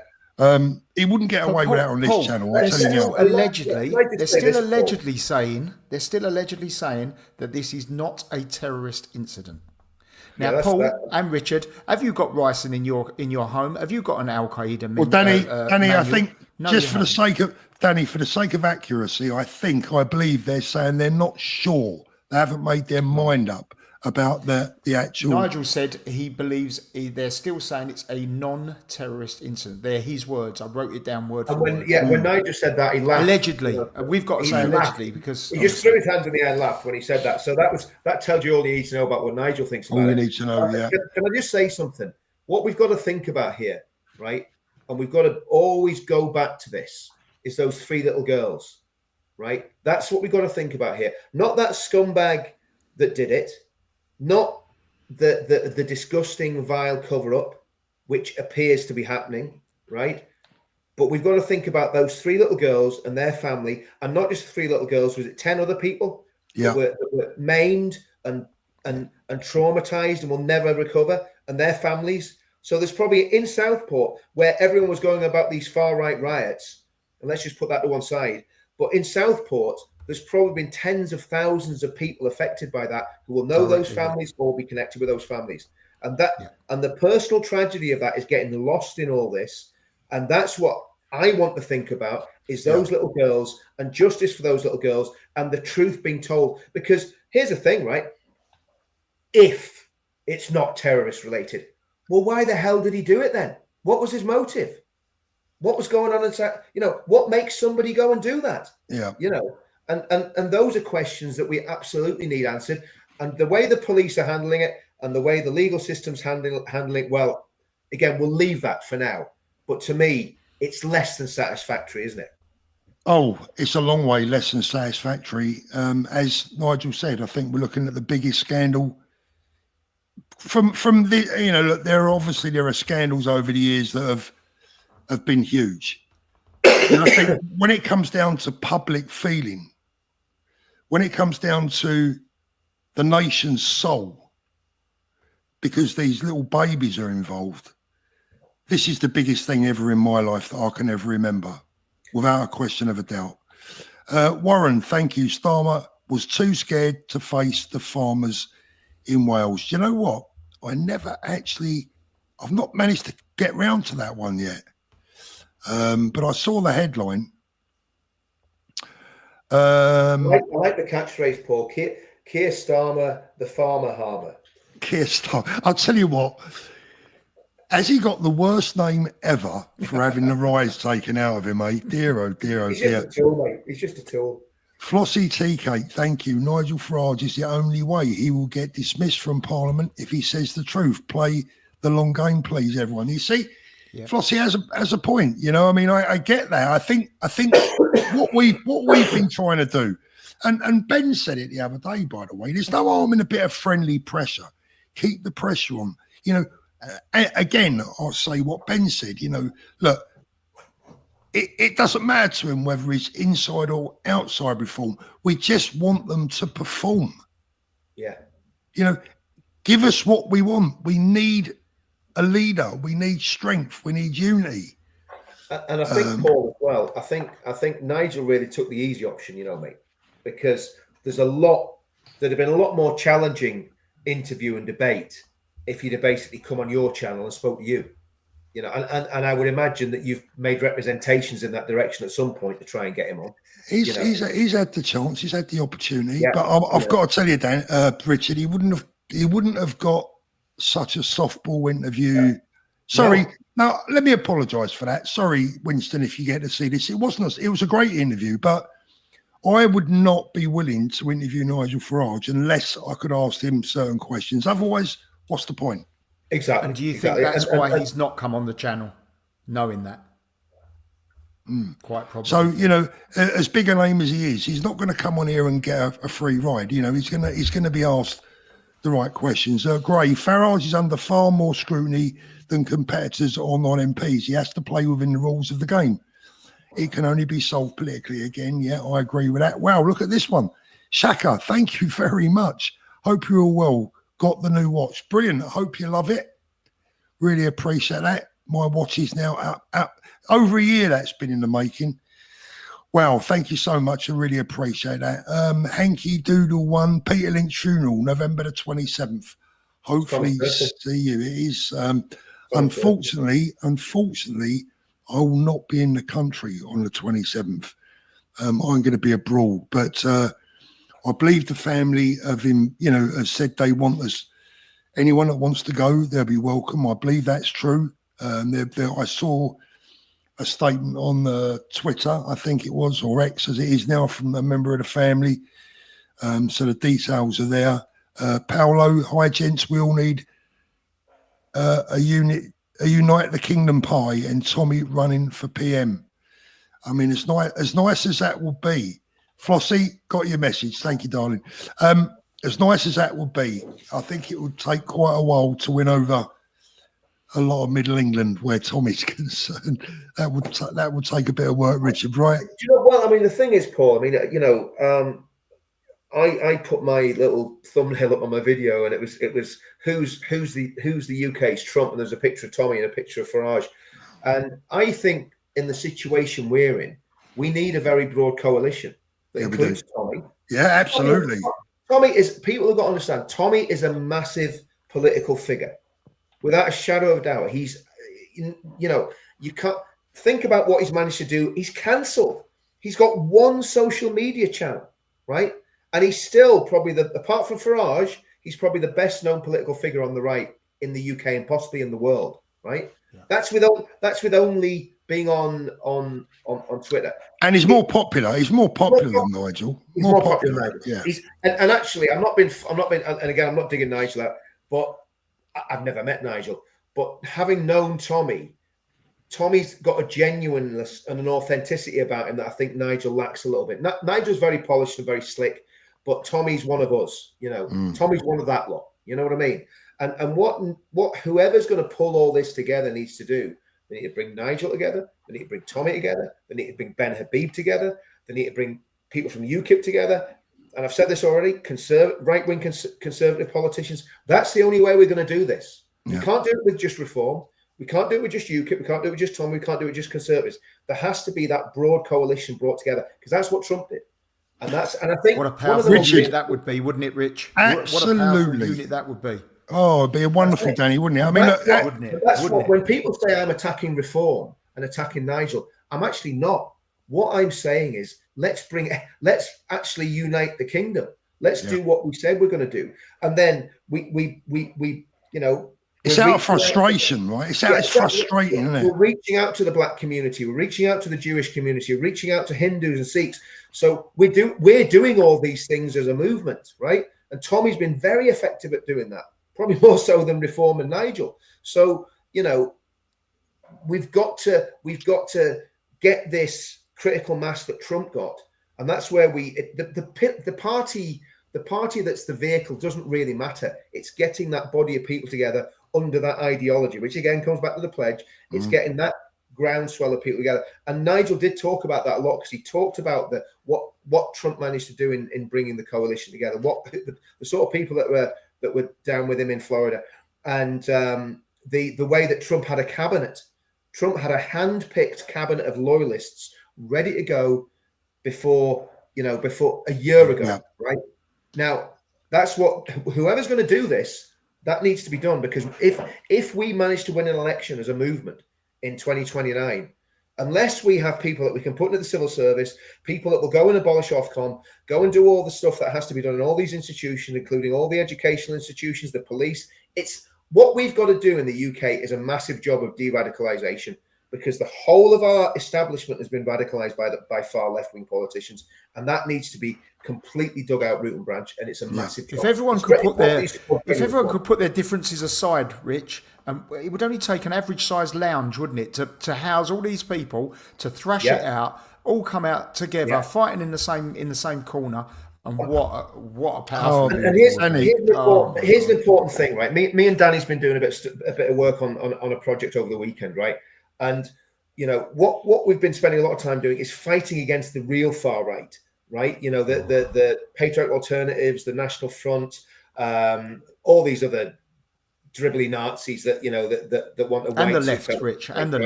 He wouldn't get away with that on this channel. They're still allegedly saying that this is not a terrorist incident. Now, Paul and Richard, have you got ricin in your home? Have you got an Al Qaeda? Well, Danny, I think for the sake of accuracy, I believe they're saying they're not sure. They haven't made their mind up about the actual. Nigel said he believes they're still saying it's a non-terrorist incident. They're his words. I wrote it down word for word. When Nigel said that, he laughed. Allegedly, we've got to say allegedly because he just threw his hands in the air and laughed when he said that. So that tells you all you need to know about what Nigel thinks about it. All you need to know, yeah. Can I just say something? What we've got to think about here, right? And we've got to always go back to this, is those 3 little girls, right? That's what we've got to think about here. Not that scumbag that did it, not the disgusting, vile cover-up, which appears to be happening, right? But we've got to think about those 3 little girls and their family, and not just 3 little girls. Was it 10 other people that were maimed and traumatized and will never recover, and their families? So there's probably in Southport, where everyone was going about these far-right riots, and let's just put that to one side, but in Southport, there's probably been tens of thousands of people affected by that who will know those families or be connected with those families. And and the personal tragedy of that is getting lost in all this. And that's what I want to think about, is those little girls and justice for those little girls and the truth being told. Because here's the thing, right? If it's not terrorist related, well, why the hell did he do it then? What was his motive? What was going on inside? You know, what makes somebody go and do that? Yeah. You know, and those are questions that we absolutely need answered. And the way the police are handling it and the way the legal system's handling it, well, again, we'll leave that for now. But to me, it's less than satisfactory, isn't it? Oh, it's a long way less than satisfactory. As Nigel said, I think we're looking at the biggest scandal from the, you know, look, there are scandals over the years that have been huge. And I think when it comes down to public feeling, when it comes down to the nation's soul, because these little babies are involved, this is the biggest thing ever in my life that I can ever remember, without a question of a doubt. Warren, thank you. Starmer was too scared to face the farmers in Wales. You know what? I've not managed to get round to that one yet. But I saw the headline. I like the catchphrase, Paul. Keir Starmer, the farmer harmer. Keir Starmer. I'll tell you what. Has he got the worst name ever for having the rise taken out of him, mate? Dear, oh dear, oh dear. He's just a tool, mate. He's just a tool. Flossie Tea Cake, thank you. Nigel Farage is the only way he will get dismissed from Parliament if he says the truth. Play the long game, please, everyone. You see? Yeah. Flossie has a point, you know. I mean, I get that. I think what we've been trying to do, and Ben said it the other day, by the way. There's no harm in a bit of friendly pressure. Keep the pressure on. You know, again, I'll say what Ben said. You know, look, it doesn't matter to him whether it's inside or outside reform. We just want them to perform. Yeah. You know, give us what we want. We need a leader. We need strength. We need unity. And I think Paul as well. I think Nigel really took the easy option, you know, mate, because there'd have been a lot more challenging interview and debate if he'd have basically come on your channel and spoke to you, you know. And I would imagine that you've made representations in that direction at some point to try and get him on. He's had the chance. He's had the opportunity. Yeah, but I've got to tell you, Dan, Richard, he wouldn't have got such a softball interview. Sorry. No, let me apologise for that. Sorry, Winston, if you get to see this. It was a great interview, but I would not be willing to interview Nigel Farage unless I could ask him certain questions. Otherwise, what's the point? Exactly. And do you think that's why he's not come on the channel, knowing that? Quite probably. So, as big a name as he is, he's not going to come on here and get a free ride. He's going to be asked the right questions. Gray, Farage is under far more scrutiny than competitors or non-MPs. He has to play within the rules of the game. It can only be solved politically. Again, yeah, I agree with that. Wow, look at this one. Shaka, thank you very much. Hope you're all well. Got the new watch. Brilliant. I hope you love it. Really appreciate that. My watch is now out. Over a year that's been in the making. Wow, thank you so much. I really appreciate that. Hanky Doodle 1, Peter Link's funeral, November the 27th. Hopefully see you. It is. Unfortunately, I will not be in the country on the 27th. I'm going to be abroad, but I believe the family of him, have said they want us. Anyone that wants to go, they'll be welcome. I believe that's true. I saw a statement on Twitter, I think it was, or X as it is now, from a member of the family. So the details are there. Paolo, hi gents, we all need a Unite the Kingdom pie and Tommy running for PM. I mean, as nice as that will be. Flossie, got your message. Thank you, darling. As nice as that would be, I think it would take quite a while to win over a lot of Middle England where Tommy's concerned. That would take a bit of work, Richard, right? Well, I mean, the thing is, Paul, I mean, I put my little thumbnail up on my video, and it was who's the UK's Trump, and there's a picture of Tommy and a picture of Farage. And I think in the situation we're in, we need a very broad coalition that includes Tommy. Yeah, absolutely. Tommy is, people have got to understand, Tommy is a massive political figure. Without a shadow of a doubt. He's, you can't think about what he's managed to do. He's cancelled. He's got one social media channel, right? And he's still probably apart from Farage, he's probably the best known political figure on the right in the UK and possibly in the world, right? Yeah. That's with only being on Twitter. And he's more popular. He's more popular than Nigel. He's more popular than Nigel. Yeah. And actually, I'm not and again, I'm not digging Nigel out, but I've never met Nigel. But having known Tommy's got a genuineness and an authenticity about him that I think Nigel lacks a little bit. Nigel's very polished and very slick, but Tommy's one of us, Tommy's one of that lot. You know what I mean? And what whoever's going to pull all this together needs to do, they need to bring Nigel together, they need to bring Tommy together, they need to bring Ben Habib together, they need to bring people from UKIP together. And I've said this already, right-wing conservative politicians, that's the only way we're going to do this. Yeah. We can't do it with just reform. We can't do it with just UKIP. We can't do it with just Tommy. We can't do it with just conservatives. There has to be that broad coalition brought together, because that's what Trump did. And I think what a powerful unit that would be, wouldn't it, Rich? Absolutely. What a powerful unit that would be. Oh, it'd be a wonderful Danny, wouldn't it? I mean, when people say I'm attacking reform and attacking Nigel, I'm actually not. What I'm saying is let's actually unite the kingdom. Let's do what we said we're going to do, and then we it's out of frustration, right? It's frustrating, isn't it? We're reaching out to the black community. We're reaching out to the Jewish community. We're reaching out to Hindus and Sikhs. So we're doing all these things as a movement, right? And Tommy's been very effective at doing that, probably more so than Reform and Nigel. So we've got to get this critical mass that Trump got, and that's where the party that's the vehicle doesn't really matter. It's getting that body of people together under that ideology, which again comes back to the pledge. It's getting that groundswell of people together. And Nigel did talk about that a lot, because he talked about what Trump managed to do in bringing the coalition together, what the sort of people that were down with him in Florida, and the way that Trump had a cabinet. Trump had a hand-picked cabinet of loyalists ready to go before a year ago, right? Now, that's what whoever's going to do this, that needs to be done, because if we manage to win an election as a movement in 2029, unless we have people that we can put into the civil service, people that will go and abolish Ofcom, go and do all the stuff that has to be done in all these institutions, including all the educational institutions, the police, it's what we've got to do in the UK is a massive job of de-radicalisation. because the whole of our establishment has been radicalised by far left-wing politicians, and that needs to be completely dug out root and branch. And it's a massive job. If everyone could put their differences aside, Rich, it would only take an average-sized lounge, wouldn't it, to house all these people, to thrash it out, all come out together, fighting in the same corner. And what a powerful. And here's an important thing, right? Me and Danny's been doing a bit of work on a project over the weekend, right? And you know what we've been spending a lot of time doing is fighting against the real far right, right? You know, the patriotic alternatives, the National Front, all these other dribbly Nazis that that want to and the left, Rich, and the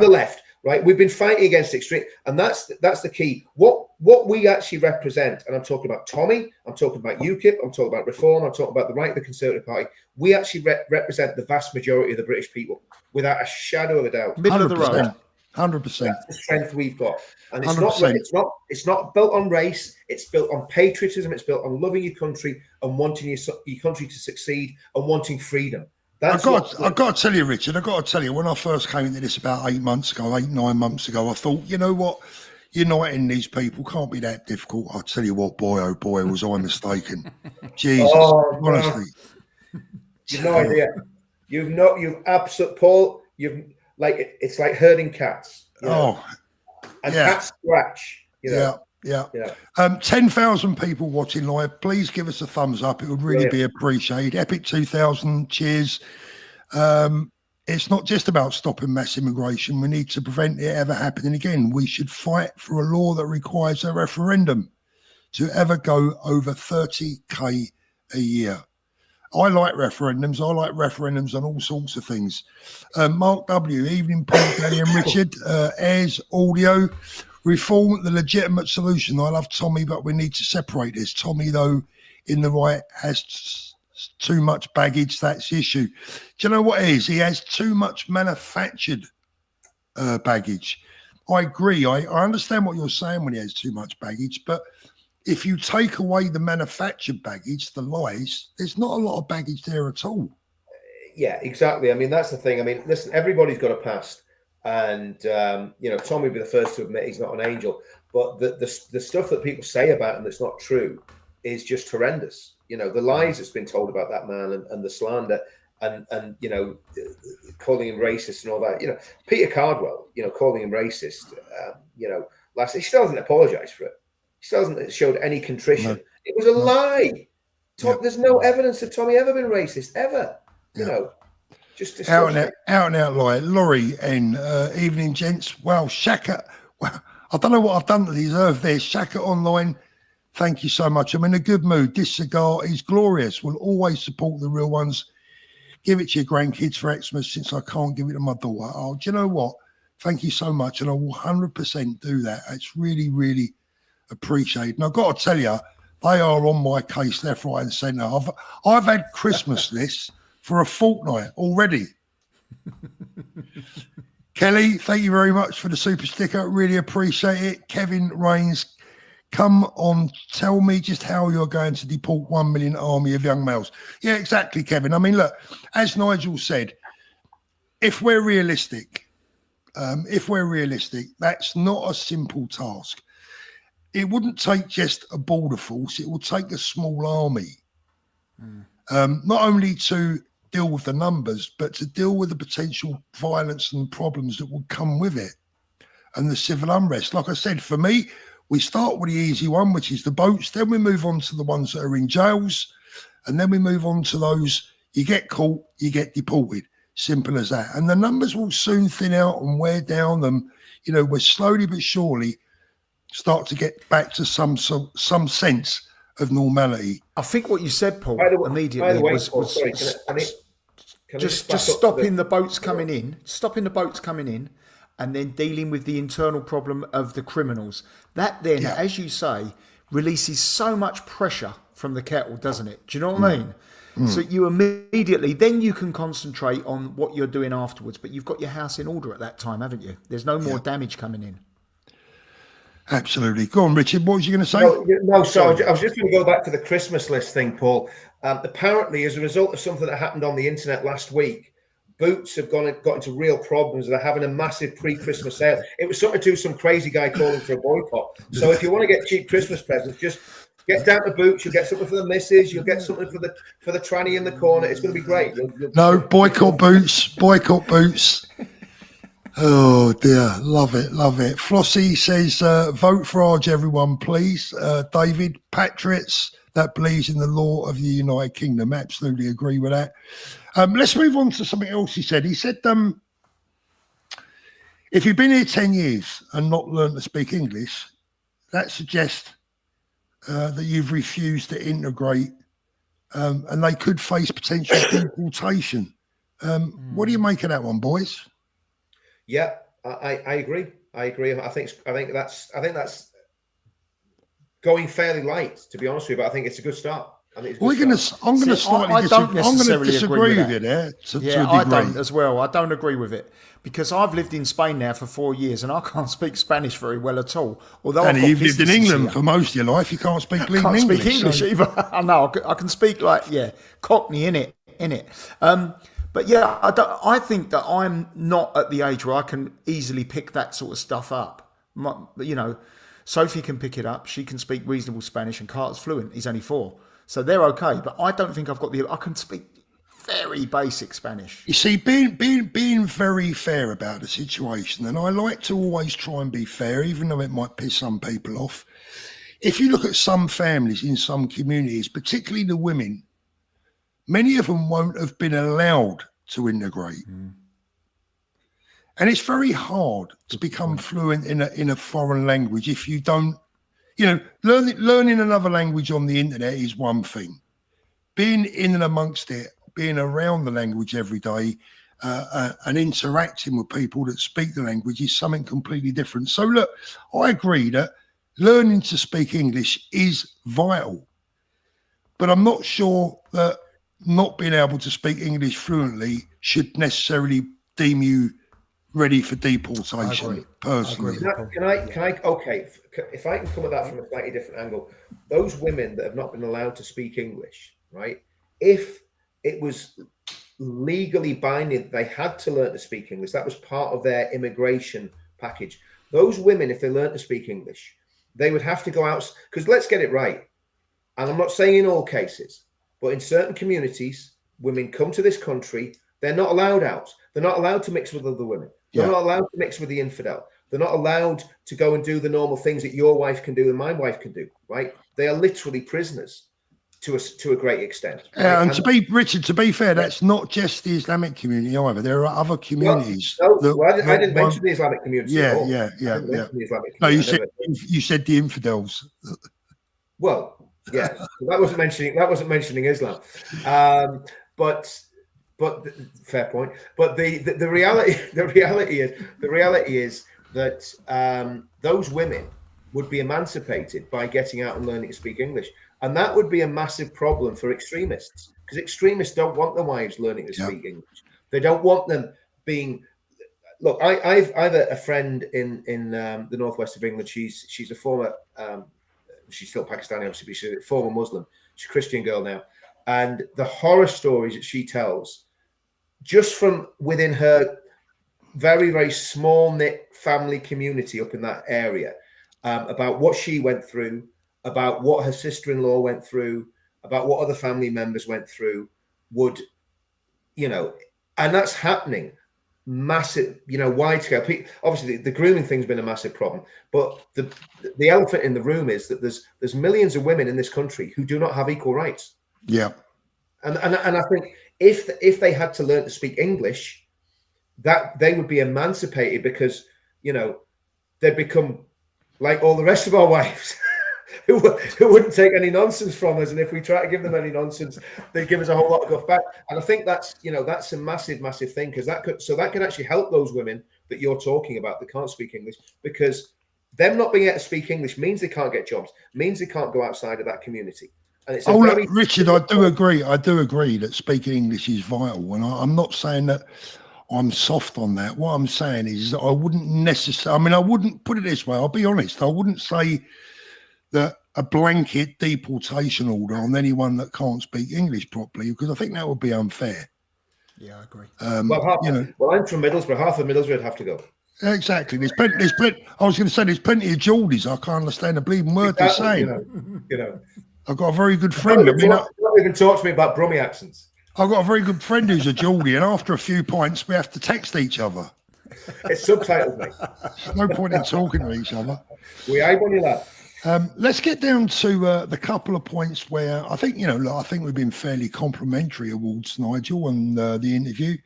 left. Right, we've been fighting against extreme, and that's the key. What we actually represent, and I'm talking about Tommy, I'm talking about UKIP, I'm talking about Reform, I'm talking about the right of the Conservative Party. We actually represent the vast majority of the British people, without a shadow of a doubt. Middle of the road, 100%. That's the strength we've got, and it's 100%. it's not built on race. It's built on patriotism. It's built on loving your country and wanting your country to succeed and wanting freedom. I've got to tell you, Richard, when I first came into this about 9 months ago, I thought, you know what, uniting these people can't be that difficult. I'll tell you what, boy, oh boy, was I mistaken. Jesus, honestly. You've no idea. You've absolute, Paul, it's like herding cats. And cats scratch, Yeah. 10,000 people watching live. Please give us a thumbs up. It would really be appreciated. Epic 2000, cheers. It's not just about stopping mass immigration. We need to prevent it ever happening again. We should fight for a law that requires a referendum to ever go over 30k a year. I like referendums. I like referendums on all sorts of things. Mark W, evening, Paul, Danny and Richard. Airs audio. Reform, the legitimate solution. I love Tommy, but we need to separate this. Tommy, though, in the right, has too much baggage. That's the issue. Do you know what it is? He has too much manufactured baggage. I agree. I understand what you're saying when he has too much baggage, but if you take away the manufactured baggage, the lies, there's not a lot of baggage there at all. Yeah, exactly. I mean, that's the thing. I mean, listen, everybody's got a past. And Tommy would be the first to admit he's not an angel, but the stuff that people say about him that's not true is just horrendous. You know, the lies that's been told about that man and the slander and calling him racist and all that. You know, Peter Cardwell, calling him racist. He still hasn't apologized for it. He still hasn't showed any contrition. No. It was a lie. There's no evidence of Tommy ever been racist ever. Just out and out lie. Laurie and evening, gents. Well, Shaka. Well, I don't know what I've done to deserve this. Shaka online. Thank you so much. I'm in a good mood. This cigar is glorious. We'll always support the real ones. Give it to your grandkids for Xmas since I can't give it to my daughter. Oh, do you know what? Thank you so much. And I will 100% do that. It's really, really appreciated. And I've got to tell you, they are on my case left, right and centre. I've had Christmas lists for a fortnight already. Kelly, thank you very much for the super sticker. Really appreciate it. Kevin Rains, come on, tell me just how you're going to deport 1 million army of young males. Yeah, exactly, Kevin. I mean, look, as Nigel said, if we're realistic, that's not a simple task. It wouldn't take just a border force. It will take a small army, not only to deal with the numbers, but to deal with the potential violence and problems that would come with it and the civil unrest. Like I said, for me, we start with the easy one, which is the boats. Then we move on to the ones that are in jails. And then we move on to those, you get caught, you get deported. Simple as that. And the numbers will soon thin out and wear down them. We're slowly but surely start to get back to some sense of normality. I think what you said, Paul, immediately was just stopping the boats coming in, and then dealing with the internal problem of the criminals. That then, as you say, releases so much pressure from the kettle, doesn't it? Do you know what I mean? So you immediately, then you can concentrate on what you're doing afterwards, but you've got your house in order at that time, haven't you? There's no more damage coming in. Absolutely. Go on, Richard. What was you going to say? No, so I was just going to go back to the Christmas list thing, Paul. Apparently, as a result of something that happened on the internet last week, Boots have got into real problems. They're having a massive pre-Christmas sale. It was something to do with some crazy guy calling for a boycott. So if you want to get cheap Christmas presents, just get down to Boots. You'll get something for the missus. You'll get something for the tranny in the corner. It's going to be great. Boycott Boots. Boycott Boots. Oh dear, love it. Flossie says, vote Farage, everyone, please. David, patriots that believes in the law of the United Kingdom. Absolutely agree with that. Let's move on to something else he said. He said, if you've been here 10 years and not learned to speak English, that suggests that you've refused to integrate, and they could face potential deportation. What do you make of that one, boys? Yeah, I agree. I think that's going fairly light, to be honest with you. But I think it's a good start. I'm going to disagree with you there. I don't as well. I don't agree with it because I've lived in Spain now for 4 years and I can't speak Spanish very well at all. Although you've lived in England for most of your life, you can't speak English either. I know. I can speak Cockney in it. But yeah, I think that I'm not at the age where I can easily pick that sort of stuff up. Sophie can pick it up. She can speak reasonable Spanish, and Carter's fluent. He's only 4. So they're okay. But I don't think I can speak very basic Spanish. You see, being very fair about the situation, and I like to always try and be fair, even though it might piss some people off. If you look at some families in some communities, particularly the women, many of them won't have been allowed to integrate. And it's very hard to become fluent in a foreign language if you don't, learning another language on the internet is one thing. Being in and amongst it, being around the language every day, and interacting with people that speak the language is something completely different. So look, I agree that learning to speak English is vital, but I'm not sure that not being able to speak English fluently should necessarily deem you ready for deportation. Personally, can I? Okay, if I can come at that from a slightly different angle, those women that have not been allowed to speak English, right? If it was legally binding, they had to learn to speak English. That was part of their immigration package. Those women, if they learned to speak English, they would have to go out. Because let's get it right, and I'm not saying in all cases, but in certain communities, women come to this country, they're not allowed out. They're not allowed to mix with other women. They're not allowed to mix with the infidel. They're not allowed to go and do the normal things that your wife can do and my wife can do, right? They are literally prisoners to a great extent. Right? And to be fair, that's not just the Islamic community either. There are other communities. I didn't mention the Islamic community at all. Yeah. No, you said the infidels. Well, yeah, that wasn't mentioning Islam, but fair point. But the reality is that those women would be emancipated by getting out and learning to speak English, and that would be a massive problem for extremists, because extremists don't want their wives learning to speak English. They don't want them being. Look, I've a friend in the northwest of England. She's a former. She's still Pakistani, obviously, but she's a former Muslim. She's a Christian girl now. And the horror stories that she tells, just from within her very, very small-knit family community up in that area, about what she went through, about what her sister-in-law went through, about what other family members went through, and that's happening. Massive, wide scale. Obviously, the grooming thing's been a massive problem, but the elephant in the room is that there's millions of women in this country who do not have equal rights. Yeah, and I think if they had to learn to speak English, that they would be emancipated, because they'd become like all the rest of our wives. Who wouldn't take any nonsense from us, and if we try to give them any nonsense, they'd give us a whole lot of guff back. And I think that's a massive thing, because that could actually help those women that you're talking about that can't speak English, because them not being able to speak English means they can't get jobs, means they can't go outside of that community. And it's Richard, I do agree that speaking English is vital, and I'm not saying that I'm soft on that. What I'm saying is that I wouldn't necessarily. I wouldn't put it this way. I'll be honest. I wouldn't say that a blanket deportation order on anyone that can't speak English properly, because I think that would be unfair. Yeah, I agree. Well, I'm from Middlesbrough. Half of Middlesbrough would have to go. Exactly. There's plenty. I was going to say there's plenty of Geordies. I can't understand a bleeding word they're saying. You know. I've got a very good friend. Don't even talk to me about Brummie accents. I've got a very good friend who's a Geordie, and after a few pints, we have to text each other. It's subtitled, mate. There's no point in talking to each other. We eye on you, lad. Let's get down to the couple of points where I think we've been fairly complimentary towards Nigel and the interview.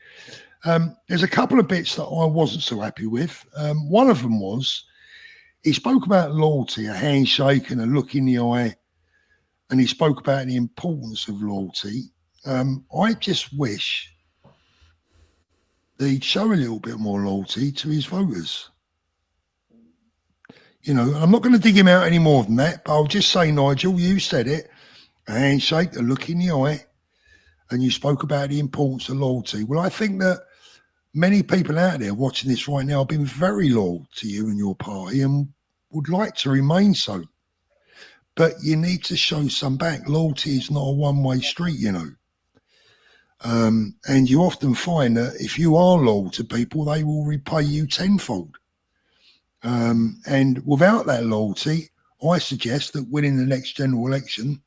There's a couple of bits that I wasn't so happy with. One of them was he spoke about loyalty, a handshake and a look in the eye, and he spoke about the importance of loyalty. I just wish that he'd show a little bit more loyalty to his voters. I'm not going to dig him out any more than that, but I'll just say, Nigel, you said it, a handshake, a look in the eye, and you spoke about the importance of loyalty. Well, I think that many people out there watching this right now have been very loyal to you and your party and would like to remain so. But you need to show some back. Loyalty is not a one-way street, And you often find that if you are loyal to people, they will repay you tenfold. And without that loyalty, I suggest that winning the next general election,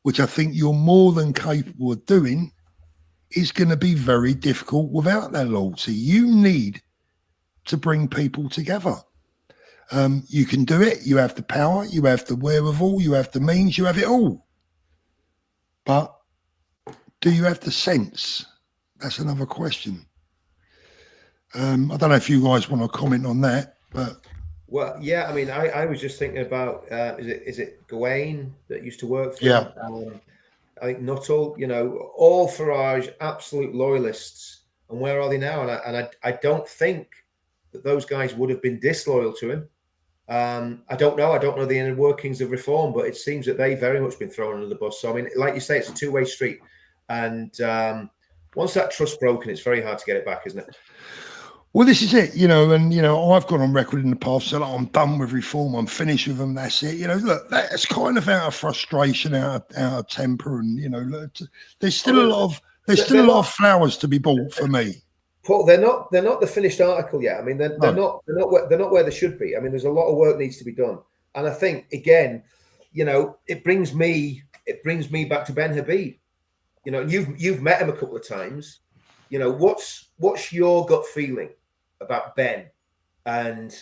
which I think you're more than capable of doing, is going to be very difficult without that loyalty. You need to bring people together. You can do it. You have the power. You have the wherewithal. You have the means. You have it all. But do you have the sense? That's another question. I don't know if you guys want to comment on that, but... Well, yeah, I mean, I was just thinking about, is it Gawain that used to work for Yeah. I think Nuttall, all Farage, absolute loyalists. And where are they now? And I don't think that those guys would have been disloyal to him. I don't know. I don't know the inner workings of reform, but it seems that they've very much been thrown under the bus. So, I mean, like you say, it's a two-way street. And once that trust's broken, it's very hard to get it back, isn't it? Well, this is it, I've gone on record in the past, so I'm done with reform, I'm finished with them, that's it. Look, that's kind of out of frustration, out of temper, and, look, there's still a lot of flowers to be bought for me. Paul, they're not the finished article yet. I mean, they're not where they should be. I mean, there's a lot of work needs to be done. And I think, again, it brings me back to Ben Habib. You've met him a couple of times. What's your gut feeling about Ben, and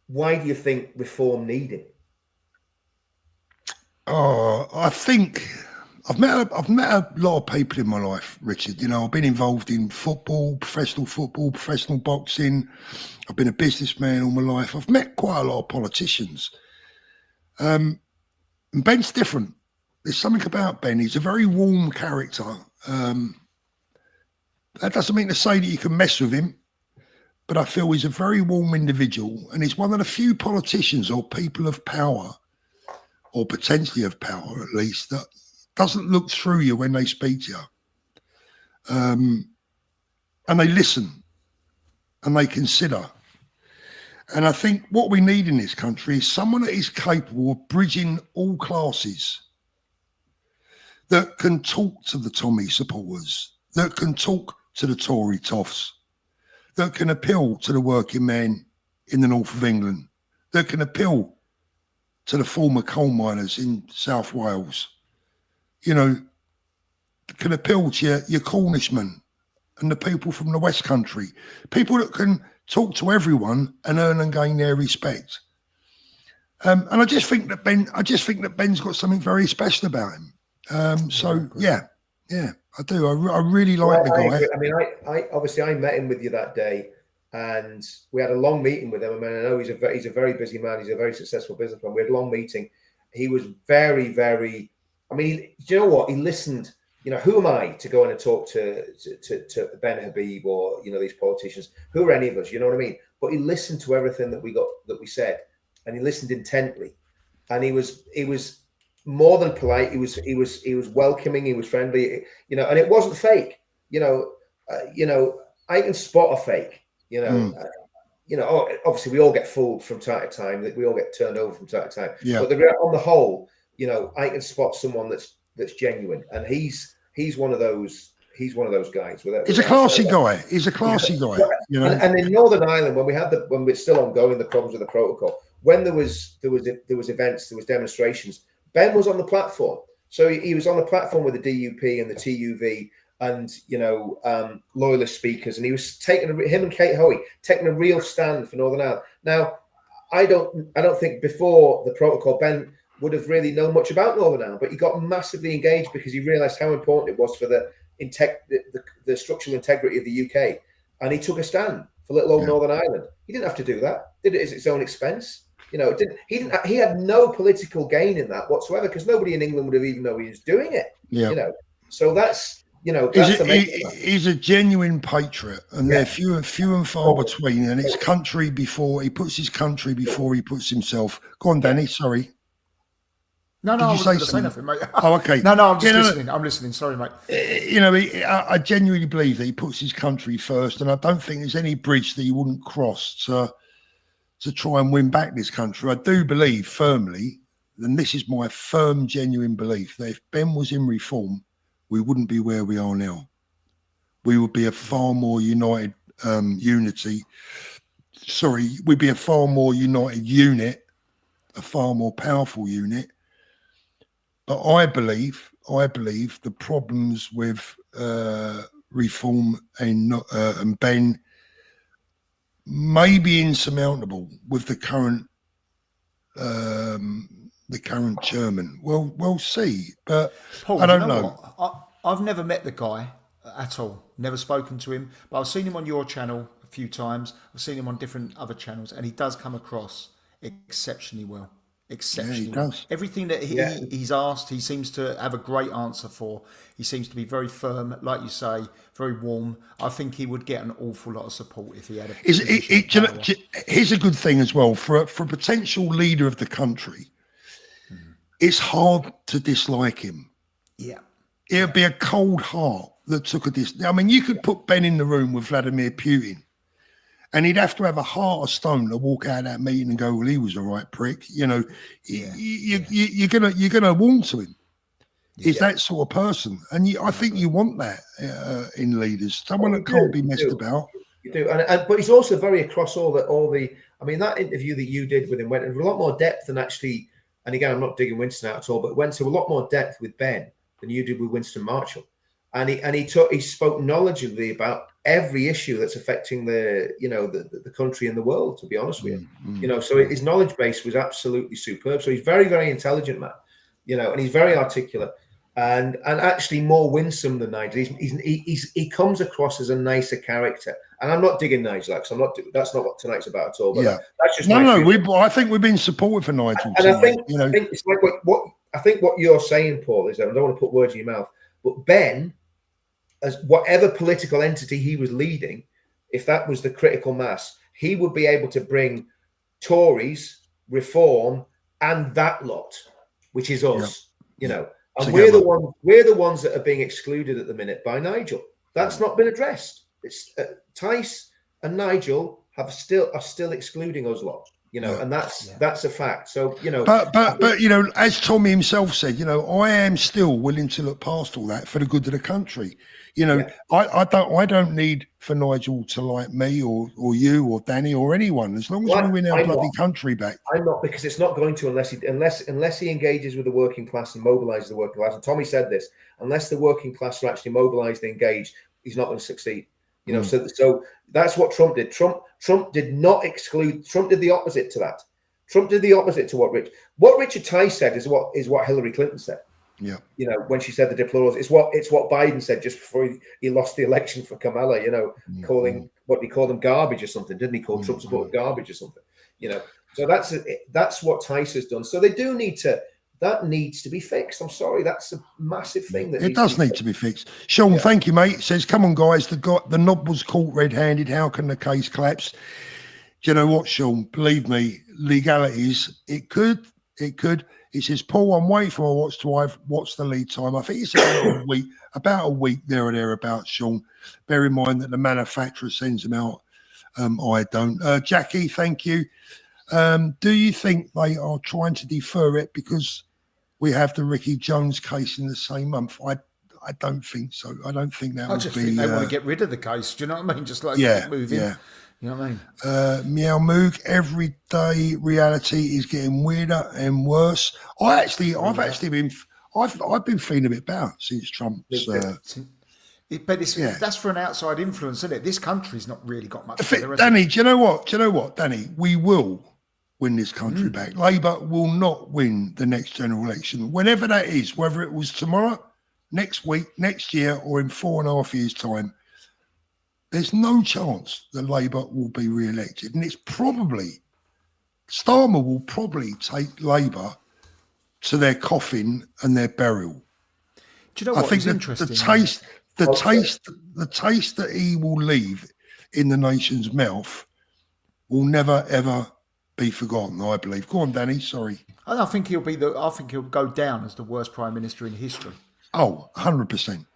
why do you think reform needed? Oh, I think I've met a lot of people in my life, Richard. I've been involved in football, professional boxing. I've been a businessman all my life. I've met quite a lot of politicians. And Ben's different. There's something about Ben. He's a very warm character. That doesn't mean to say that you can mess with him, but I feel he's a very warm individual, and he's one of the few politicians or people of power, or potentially of power at least, that doesn't look through you when they speak to you. And they listen and they consider. And I think what we need in this country is someone that is capable of bridging all classes, that can talk to the Tommy supporters, that can talk to the Tory toffs, that can appeal to the working man in the north of England, that can appeal to the former coal miners in South Wales, can appeal to your Cornishmen and the people from the West Country, people that can talk to everyone and earn and gain their respect. And I just think that Ben's got something very special about him. Yeah, I do. I really like the guy. I mean, I met him with you that day, and we had a long meeting with him. I mean, I know he's a very busy man. He's a very successful businessman. We had a long meeting. He was very, very. I mean, do you know what? He listened. Who am I to go in and talk to Ben Habib or these politicians? Who are any of us? You know what I mean? But he listened to everything that we said, and he listened intently, and he was more than polite. He was welcoming. He was friendly. And it wasn't fake. I can spot a fake. Obviously we all get fooled from time to time. That we all get turned over from time to time. Yeah. But on the whole, I can spot someone that's genuine, and he's one of those. he's one of those guys. He's a classy guy. He's a classy guy. You know. And in Northern Ireland, when we're still ongoing, the problems with the protocol, when there was events, there was demonstrations, Ben was on the platform. So he was on the platform with the DUP and the TUV and loyalist speakers, and he was him and Kate Hoey taking a real stand for Northern Ireland. Now, I don't think before the protocol Ben would have really known much about Northern Ireland, but he got massively engaged because he realised how important it was for the structural integrity of the UK, and he took a stand for little old Northern Ireland. He didn't have to do that; did it at his own expense. You know, he had no political gain in that whatsoever because nobody in England would have even known he was doing it. Yeah. You know, so that's he's a genuine patriot, and they're few and far between. And it's country before he puts his country before he puts himself. Go on, Danny. Sorry. No, I wasn't going to say nothing, mate. Oh, okay. No, I'm just listening. I'm listening. Sorry, mate. I genuinely believe that he puts his country first, and I don't think there's any bridge that he wouldn't cross to try and win back this country. I do believe firmly, and this is my firm, genuine belief, that if Ben was in reform, we wouldn't be where we are now. We would be a far more united we'd be a far more united unit, a far more powerful unit. But I believe the problems with reform and Ben may be insurmountable with the current chairman. Well, we'll see. But Paul, I don't know. I've never met the guy at all. Never spoken to him. But I've seen him on your channel a few times. I've seen him on different other channels, and he does come across exceptionally well. Exceptionally well. Everything that he's asked, he seems to have a great answer for. He seems to be very firm, like you say, very warm. I think he would get an awful lot of support if he had here's a good thing as well for a potential leader of the country. It's hard to dislike him. Yeah, it'd be a cold heart that took a dislike. I mean, you could put Ben in the room with Vladimir Putin, and he'd have to have a heart of stone to walk out of that meeting and go, "Well, he was a right prick." You know, you're gonna warm to him. He's that sort of person, and I think you want that in leaders. Someone that can't be messed about. You do, but he's also very across all the. I mean, that interview that you did with him went into a lot more depth than actually. And again, I'm not digging Winston out at all, but it went to a lot more depth with Ben than you did with Winston Marshall. And he spoke knowledgeably about every issue that's affecting the country and the world, to be honest with you. So his knowledge base was absolutely superb. So he's very, very intelligent man, and he's very articulate and actually more winsome than Nigel. He comes across as a nicer character. And I'm not digging Nigel, because that's not what tonight's about at all. But that's just I think we've been supportive for Nigel. And I think it's like what you're saying, Paul, is that I don't want to put words in your mouth, but Ben, as whatever political entity he was leading, if that was the critical mass, he would be able to bring Tories, reform, and that lot, which is us, and we're the ones that are being excluded at the minute by Nigel. That's not been addressed. It's Tyson and Nigel are still excluding us lot, and that's a fact. So but as Tommy himself said, I am still willing to look past all that for the good of the country. I don't need for Nigel to like me or you or Danny or anyone, as long as we win our bloody country back. I'm not, because it's not going to unless he engages with the working class and mobilises the working class. And Tommy said this: unless the working class are actually mobilised and engaged, he's not going to succeed. So that's what Trump did. Trump did not exclude. Trump did the opposite to that. Trump did the opposite to what Richard Tice said is what Hillary Clinton said. Yeah. When she said the deplorables, it's what Biden said just before he lost the election for Kamala. Calling what he called them garbage or something, didn't he? Call Trump supporter garbage or something. So that's what Tice has done. So they do need to. That needs to be fixed. I'm sorry, that's a massive thing. It does need to be fixed. Sean, thank you, mate. Says, come on, guys. The knob was caught red-handed. How can the case collapse? Do you know what, Sean? Believe me, legalities. It could. It says, Paul, I'm waiting for my watch to watch the lead time. I think it's about a week there or thereabouts, Sean. Bear in mind that the manufacturer sends them out. I don't. Jackie, thank you. Do you think they are trying to defer it because we have the Ricky Jones case in the same month? I don't think so. I don't think that I would just be. think they want to get rid of the case. Do you know what I mean? Just like Yeah, keep moving. yeah. You know what I mean? Meow Moog, everyday reality is getting weirder and worse. I've been feeling a bit better since Trump's. But that's for an outside influence, isn't it? This country's not really got much better. Danny, do you know what, Danny? We will win this country back. Labour will not win the next general election, whenever that is, whether it was tomorrow, next week, next year, or in 4.5 years' time. There's no chance that Labour will be re-elected. And it's probably, Starmer will probably take Labour to their coffin and their burial. Do you know what? I think the taste that he will leave in the nation's mouth will never, ever be forgotten, I believe. Go on, Danny, sorry. I think he'll go down as the worst Prime Minister in history. Oh, 100%.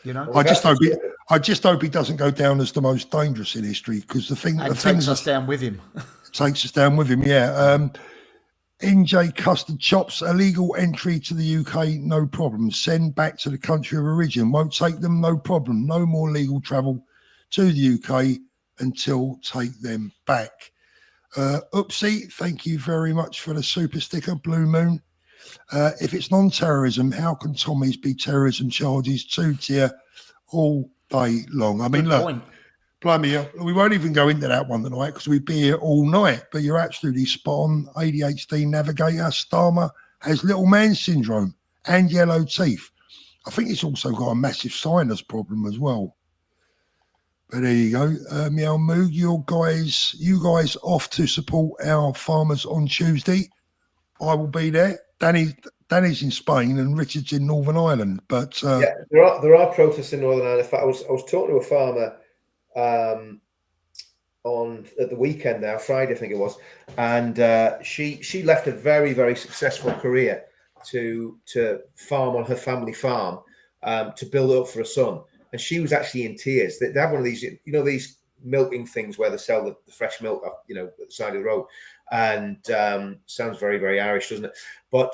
You know, I just hope he doesn't go down as the most dangerous in history, because takes us down with him. Takes us down with him, yeah. NJ Custard Chops, illegal entry to the UK, no problem. Send back to the country of origin. Won't take them, no problem. No more legal travel to the UK until take them back. Oopsie, thank you very much for the super sticker, Blue Moon. If it's non-terrorism, how can Tommy's be terrorism charges 2-tier all day long? I mean, look, blimey, we won't even go into that one tonight because we'd be here all night, but you're absolutely spot on. ADHD navigator, Starmer has little man syndrome and yellow teeth. I think he's also got a massive sinus problem as well. But there you go. Meow Moog, you guys off to support our farmers on Tuesday. I will be there. Danny's in Spain and Richard's in Northern Ireland. But there are protests in Northern Ireland. In fact, I was talking to a farmer at the weekend now, Friday I think it was, and she left a very, very successful career to farm on her family farm to build it up for a son, and she was actually in tears. They have one of these, these milking things where they sell the fresh milk, at the side of the road, and sounds very, very Irish, doesn't it? But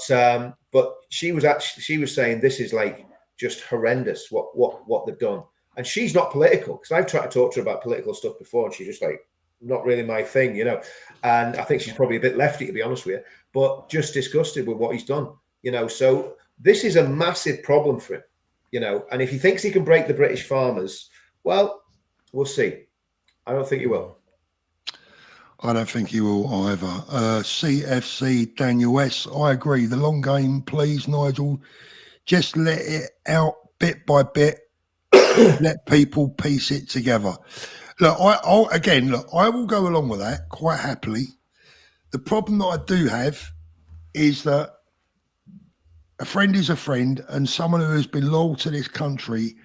she was saying this is like just horrendous what they've done. And she's not political, because I've tried to talk to her about political stuff before, and she's just like, not really my thing, And I think she's probably a bit lefty, to be honest with you, but just disgusted with what he's done, So this is a massive problem for him, And if he thinks he can break the British farmers, well, we'll see. I don't think he will. I don't think he will either. CFC Daniel S. I agree. The long game, please, Nigel. Just let it out bit by bit. Let people piece it together. Look, I will go along with that quite happily. The problem that I do have is that a friend is a friend, and someone who has been loyal to this country,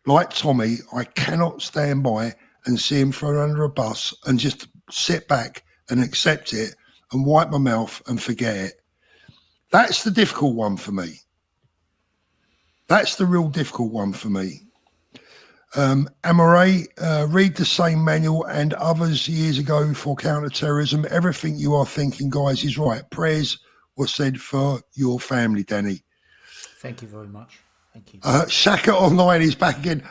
like Tommy, I cannot stand by and see him thrown under a bus and just sit back and accept it and wipe my mouth and forget it. That's the difficult one for me. That's the real difficult one for me. Amore, read the same manual and others years ago for counter-terrorism. Everything you are thinking, guys, is right. Prayers were said for your family, Danny. Thank you very much. Thank you. Shaka Online is back again.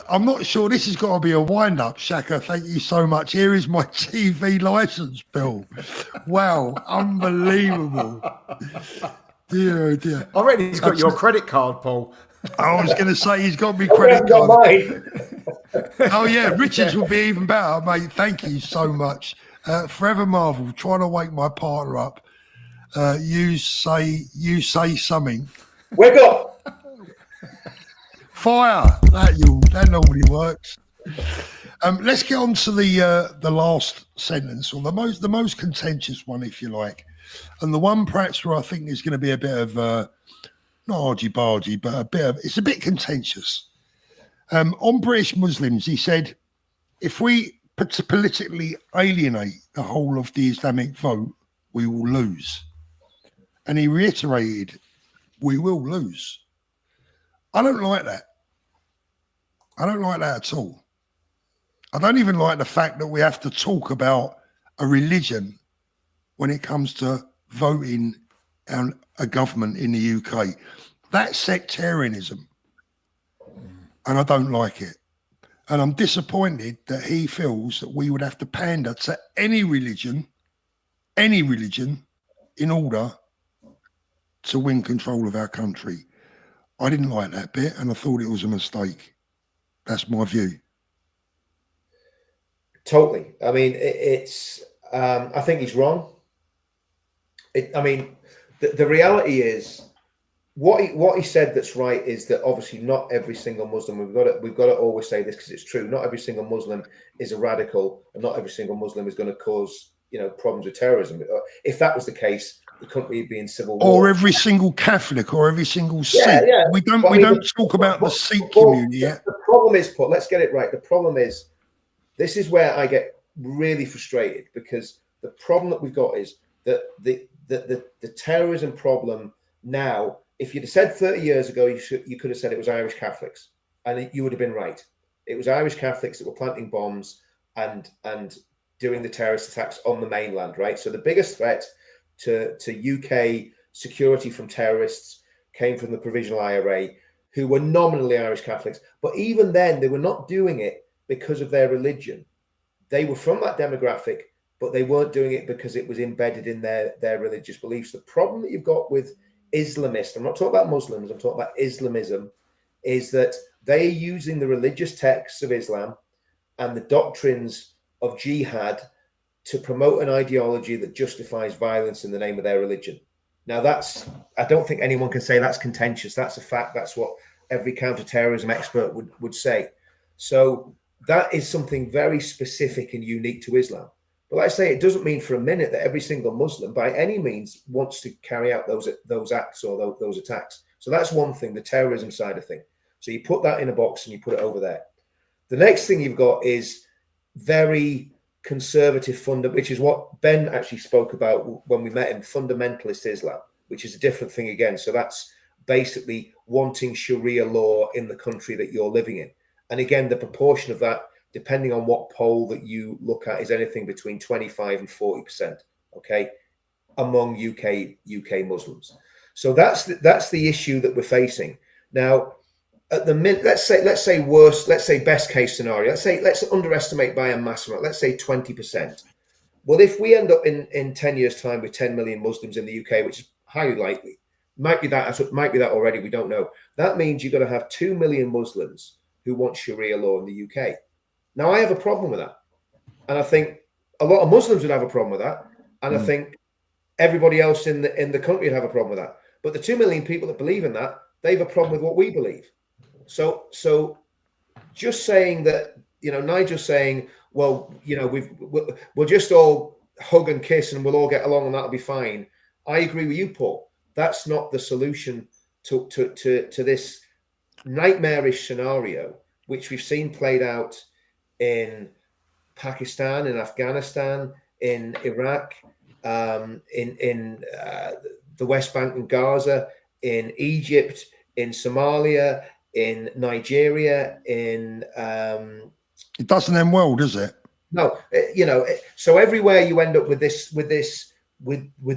I'm not sure this has got to be a wind-up, Shaka. Thank you so much. Here is my TV license bill. Wow, unbelievable. Dear, oh dear. I reckon he's got your credit card, Paul. I was going to say he's got me credit card. Oh yeah, Richards will be even better, mate. Thank you so much. Forever Marvel, trying to wake my partner up. You say something. Wake up! Fire. That normally works. Let's get on to the last sentence, or the most contentious one, if you like, and the one perhaps where I think there's going to be a bit of not argy-bargy, but it's a bit contentious. On British Muslims, he said, if we politically alienate the whole of the Islamic vote, we will lose. And he reiterated, we will lose. I don't like that. I don't like that at all. I don't even like the fact that we have to talk about a religion when it comes to voting on a government in the UK. That's sectarianism. and I don't like it. And I'm disappointed that he feels that we would have to pander to any religion, in order to win control of our country. I didn't like that bit, and I thought it was a mistake. That's my view. Totally. I mean, it's. I think he's wrong. The reality is, what he said that's right is that obviously not every single Muslim. We've got to always say this because it's true. Not every single Muslim is a radical, and not every single Muslim is going to cause problems with terrorism. If that was the case, the country would be in civil war. Or every single Catholic, or every single Sikh. Yeah. We don't talk about the Sikh community yet. The problem is, Paul, let's get it right. The problem is, this is where I get really frustrated, because the problem that we've got is that the terrorism problem now, if you'd have said 30 years ago, you could have said it was Irish Catholics, and you would have been right. It was Irish Catholics that were planting bombs and doing the terrorist attacks on the mainland, right? So the biggest threat to UK security from terrorists came from the Provisional IRA, who were nominally Irish Catholics. But even then, they were not doing it because of their religion. They were from that demographic, but they weren't doing it because it was embedded in their religious beliefs. The problem that you've got with Islamists, I'm not talking about Muslims, I'm talking about Islamism, is that they're using the religious texts of Islam and the doctrines of jihad to promote an ideology that justifies violence in the name of their religion. Now, I don't think anyone can say that's contentious. That's a fact. That's what every counterterrorism expert would say. So that is something very specific and unique to Islam. But like I say, it doesn't mean for a minute that every single Muslim by any means wants to carry out those acts or those attacks. So that's one thing, the terrorism side of thing. So you put that in a box and you put it over there. The next thing you've got is very conservative which is what Ben actually spoke about when we met him, fundamentalist Islam, which is a different thing again. So that's basically wanting Sharia law in the country that you're living in. And again, the proportion of that, depending on what poll that you look at, is anything between 25 and 40%, okay, among UK Muslims. So that's the issue that we're facing. Now, at the minute, let's say best case scenario, let's underestimate by a mass amount, let's say 20%. Well, if we end up in 10 years' time with 10 million Muslims in the UK, which is highly likely, might be that already, we don't know. That means you're going to have 2 million Muslims who want Sharia law in the UK. Now, I have a problem with that. And I think a lot of Muslims would have a problem with that. And I think everybody else in the country would have a problem with that. But the 2 million people that believe in that, they have a problem with what we believe. So just saying that, Nigel's saying, well, we'll just all hug and kiss and we'll all get along and that'll be fine. I agree with you, Paul. That's not the solution to this nightmarish scenario, which we've seen played out in Pakistan, in Afghanistan, in Iraq, in the West Bank and Gaza, in Egypt, in Somalia, in Nigeria, in it doesn't end well, does it? No, so everywhere you end up with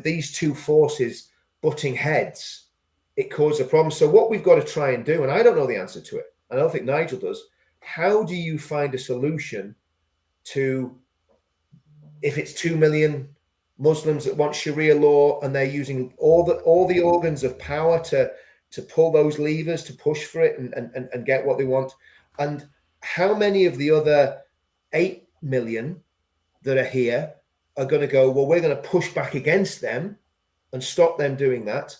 these two forces butting heads, it causes a problem. So what we've got to try and do, and I don't know the answer to it, I don't think Nigel does. How do you find a solution to, if it's 2 million Muslims that want Sharia law and they're using all the organs of power to pull those levers, to push for it and get what they want? And how many of the other 8 million that are here are going to go, well, we're going to push back against them and stop them doing that?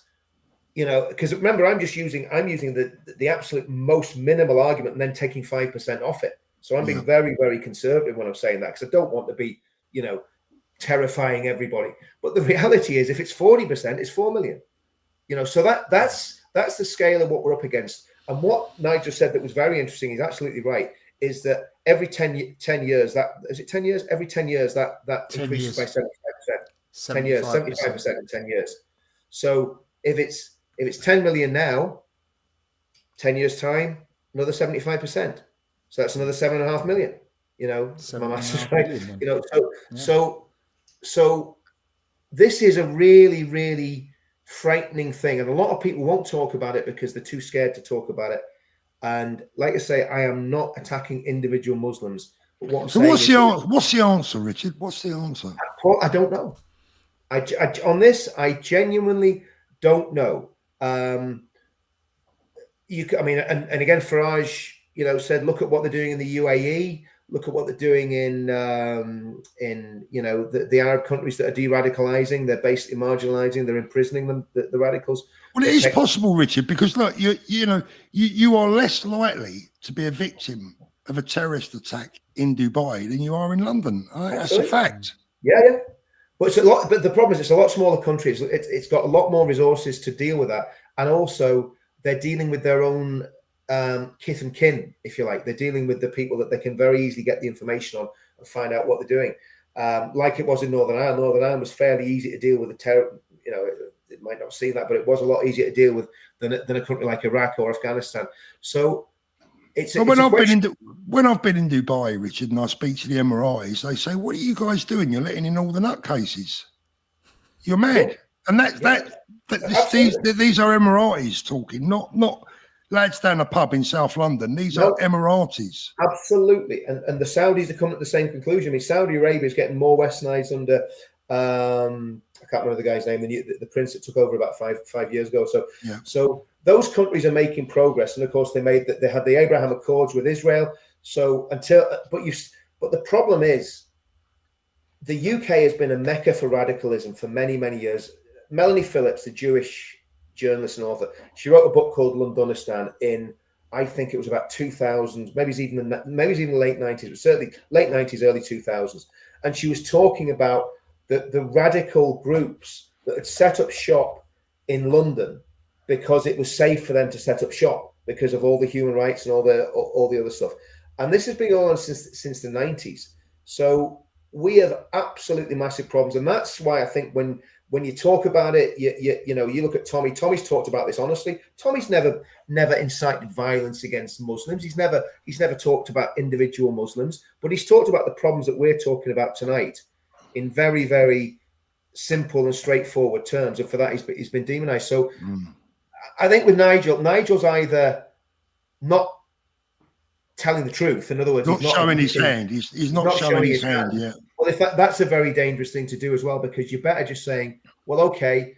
Because remember, I'm using the absolute most minimal argument and then taking 5% off it. So I'm being very, very conservative when I'm saying that, because I don't want to be, terrifying everybody. But the reality is, if it's 40%, it's 4 million. So that's the scale of what we're up against. And what Nigel said that was very interesting, he's absolutely right, is that every 10 years, every 10 years that increases by 75%. 10 years, 75% in 10 years. So if it's 10 million now, 10 years time, another 75%. So that's another 7.5 million. My master's right. So this is a really, really frightening thing, and a lot of people won't talk about it because they're too scared to talk about it. And like I say, I am not attacking individual Muslims. But what I'm So saying what's the answer, Richard? What's the answer? Paul, I don't know. On this, I genuinely don't know. I mean, and again, Farage, said, look at what they're doing in the UAE. Look at what they're doing in the Arab countries that are de-radicalizing. They're basically marginalizing. They're imprisoning them, the radicals. Well, it is possible, Richard, because look, you are less likely to be a victim of a terrorist attack in Dubai than you are in London. That's a fact. Yeah. But it's a lot. But the problem is, it's a lot smaller country. It's got a lot more resources to deal with that, and also they're dealing with their own kith and kin, if you like. They're dealing with the people that they can very easily get the information on and find out what they're doing. Like it was in Northern Ireland. Northern Ireland was fairly easy to deal with the terror. It might not seem that, but it was a lot easier to deal with than a country like Iraq or Afghanistan. So when I've been in Dubai, Richard, and I speak to the MRIs, they say, "What are you guys doing? You're letting in all the nutcases. You're mad." And these are Emiratis talking, not lads down a pub in South London. These are Emiratis. Absolutely. And the Saudis are coming to the same conclusion. I mean, Saudi Arabia is getting more westernized under, I can't remember the guy's name, the prince that took over about five years ago. So those countries are making progress. And of course, they had the Abraham Accords with Israel. So but the problem is, the UK has been a mecca for radicalism for many, many years. Melanie Phillips, the Jewish journalist and author, she wrote a book called Londonistan in, I think it was about 2000, maybe it's even the late 90s, but certainly late 90s, early 2000s. And she was talking about the radical groups that had set up shop in London because it was safe for them to set up shop because of all the human rights and all the other stuff. And this has been going on since the 90s. So we have absolutely massive problems. And that's why I think when you talk about it, you look at Tommy. Tommy's talked about this honestly. Tommy's never incited violence against Muslims. He's never talked about individual Muslims, but he's talked about the problems that we're talking about tonight in very, very simple and straightforward terms. And for that, he's been demonized. So I think with Nigel's either not telling the truth. In other words, he's not showing his hand. He's not showing his hand. Yeah. Well, if that's a very dangerous thing to do as well, because you're better just saying, well, okay.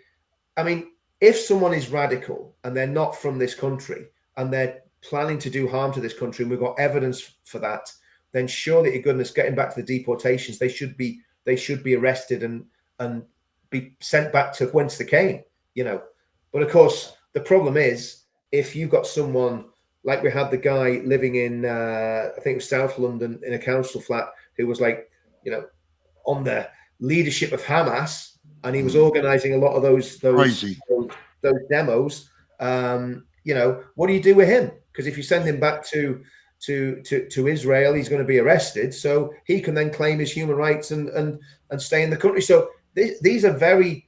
I mean, if someone is radical and they're not from this country and they're planning to do harm to this country, and we've got evidence for that, then surely, to goodness, getting back to the deportations, they should be arrested and be sent back to whence they came. But of course, the problem is, if you've got someone like we had the guy living in, I think it was South London, in a council flat, who was like, on the leadership of Hamas, and he was organizing a lot of those demos. What do you do with him? Because if you send him back to Israel, he's going to be arrested. So he can then claim his human rights and stay in the country. So these are very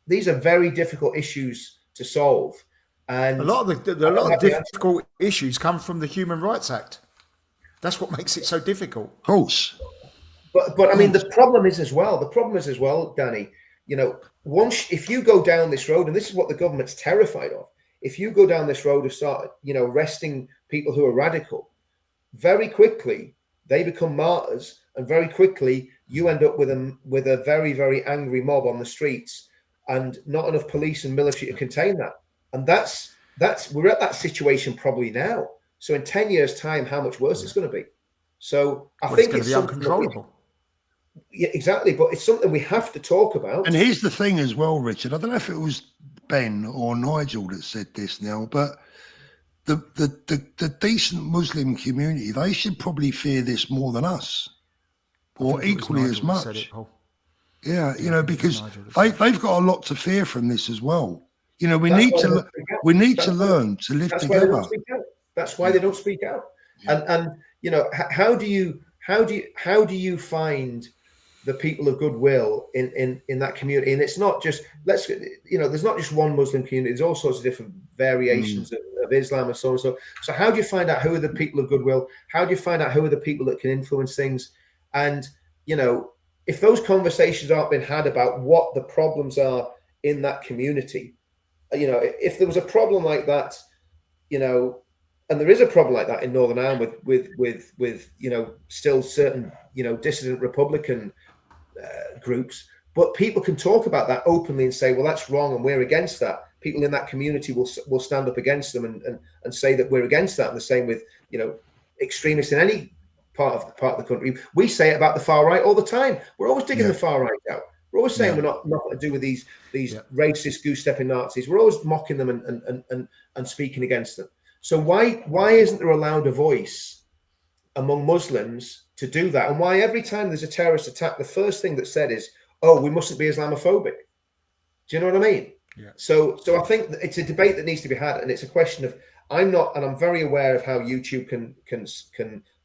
difficult issues to solve. And a lot of difficult issues come from the Human Rights Act. That's what makes it so difficult. Of course. But I mean, the problem is as well, Danny, if you go down this road, and this is what the government's terrified of, if you go down this road of start, arresting people who are radical, very quickly they become martyrs, and very quickly you end up with a very, very angry mob on the streets, and not enough police and military to contain that. And that's we're at that situation probably now. So in 10 years' time, how much worse it's going to be. So I think it's going to be uncontrollable. Yeah, exactly. But it's something we have to talk about. And here's the thing as well, Richard. I don't know if it was Ben or Nigel that said this now, but the decent Muslim community, they should probably fear this more than us, or equally as much. Yeah, because they've got a lot to fear from this as well. We need to learn to live together. That's why they don't speak out. And how do you find the people of goodwill in that community? And it's not just there's not just one Muslim community. There's all sorts of different variations of Islam and so on. So how do you find out who are the people of goodwill? How do you find out who are the people that can influence things? And if those conversations aren't being had about what the problems are in that community, if there was a problem like that, And there is a problem like that in Northern Ireland with still certain dissident Republican groups, but people can talk about that openly and say, well, that's wrong and we're against that. People in that community will stand up against them and say that we're against that. And the same with extremists in any part of the country. We say it about the far right all the time. We're always digging the far right out. We're always saying we're not to do with these racist goose-stepping Nazis. We're always mocking them and speaking against them. So why isn't there allowed a voice among Muslims to do that? And why every time there's a terrorist attack, the first thing that's said is, oh, we mustn't be Islamophobic. Do you know what I mean? Yeah. So I think that it's a debate that needs to be had, and it's a question of I'm very aware of how YouTube can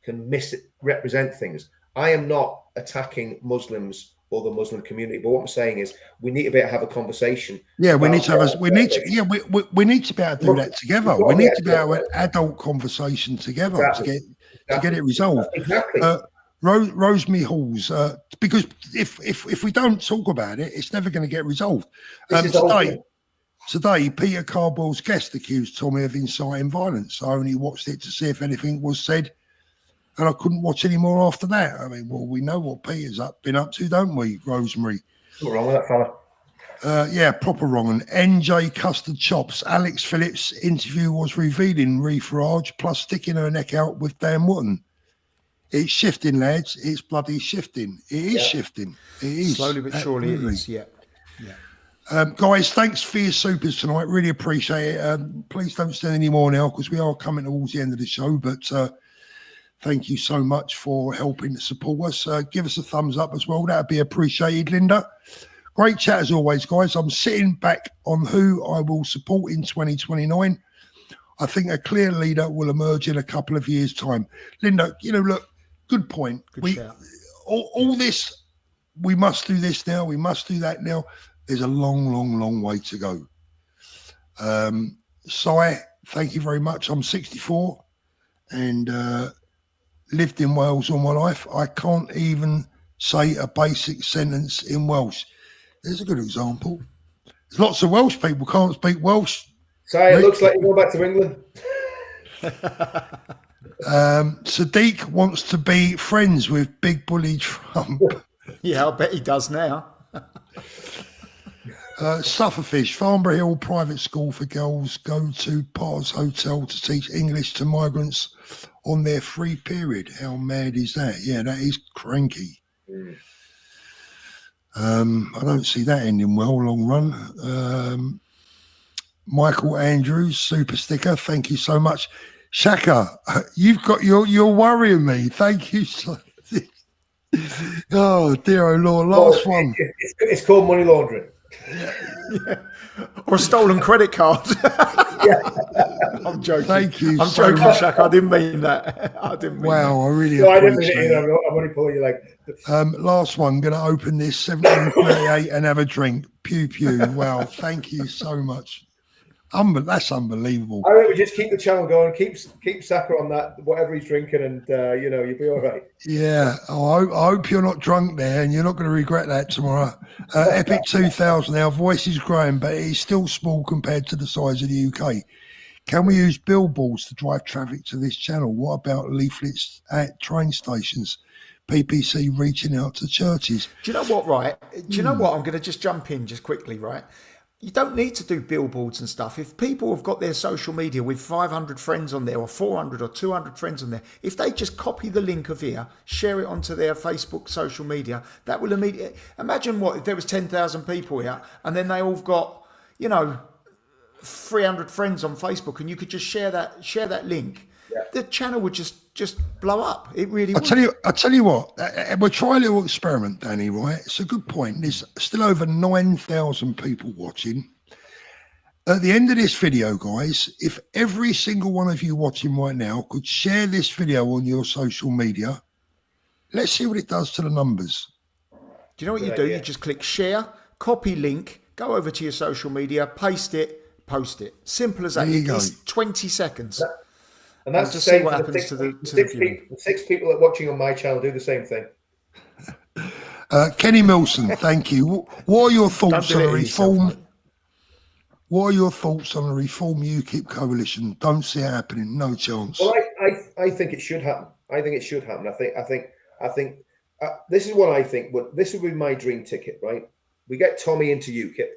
misrepresent things. I am not attacking Muslims or the Muslim community, but what I'm saying is we need to be able to have a conversation. Yeah, we need to be able to do that together. We need to be able to have an adult conversation together to get it resolved. Exactly. Rosemary Halls, because if we don't talk about it, it's never going to get resolved. Today, Peter Cardwell's guest accused Tommy of inciting violence. I only watched it to see if anything was said, and I couldn't watch any more after that. I mean, well, we know what Peter's been up to, don't we, Rosemary? What's wrong with that fella? Yeah, proper wrong. And NJ Custard Chops, Alex Phillips' interview was revealing Farage, plus sticking her neck out with Dan Wootton. It's shifting, lads. It's bloody shifting. It is shifting. It is. Slowly but surely it is, yeah. Guys, thanks for your supers tonight. Really appreciate it. Please don't send any more now because we are coming towards the end of the show. But thank you so much for helping to support us. Give us a thumbs up as well. That would be appreciated, Linda. Great chat as always, guys. I'm sitting back on who I will support in 2029. I think a clear leader will emerge in a couple of years' time. Linda, look, good point. All this, we must do this now. We must do that now. There's a long, long, long way to go. Si, thank you very much. I'm 64 and lived in Wales all my life. I can't even say a basic sentence in Welsh. There's a good example. There's lots of Welsh people can't speak Welsh. Sorry, it looks like you're going back to England. Sadiq wants to be friends with Big Bully Trump. Yeah, I bet he does now. Sufferfish, Farnborough Hill Private School for Girls go to Potter's Hotel to teach English to migrants on their free period. How mad is that? Yeah, that is cranky. I don't see that ending well long run. Michael Andrews, super sticker. Thank you so much. Shaka, you're worrying me. Thank you so oh dear, oh Lord. Last one. It's called money laundering. Yeah. Or a stolen credit card. I'm joking. Thank you. I'm joking, Shaka. I didn't mean that. I didn't mean that. I really no, appreciate I didn't mean it. I'm only pulling you like. Last one. Going to open this 1738 and have a drink. Pew pew. Wow. Thank you so much. That's unbelievable. I think we just keep the channel going. Keep Saka on that, whatever he's drinking, and you'll be all right. Yeah. I hope you're not drunk there, and you're not going to regret that tomorrow. Epic 2000. Our voice is growing, but it is still small compared to the size of the UK. Can we use billboards to drive traffic to this channel? What about leaflets at train stations? PPC reaching out to churches. Do you know what, right? Do you know what? I'm going to just jump in just quickly, right? You don't need to do billboards and stuff. If people have got their social media with 500 friends on there or 400 or 200 friends on there, if they just copy the link of here, share it onto their Facebook social media, that will immediately... Imagine if there was 10,000 people here and then they all got, 300 friends on Facebook and you could just share that link. Yeah. The channel would just blow up. It really would. I tell you what, we'll try a little experiment, Danny, right? It's a good point. There's still over 9,000 people watching. At the end of this video, guys, if every single one of you watching right now could share this video on your social media, let's see what it does to the numbers. Do you know what you do? You just click share, copy link, go over to your social media, paste it, post it. Simple as that. It's 20 seconds. And that's the same. The six people that are watching on my channel do the same thing. Kenny Milson, thank you. What are your thoughts on the reform? What are your thoughts on the Reform UKIP coalition? Don't see it happening. No chance. Well, I think it should happen. I think it should happen. I think this is what I think. This would be my dream ticket, right? We get Tommy into UKIP.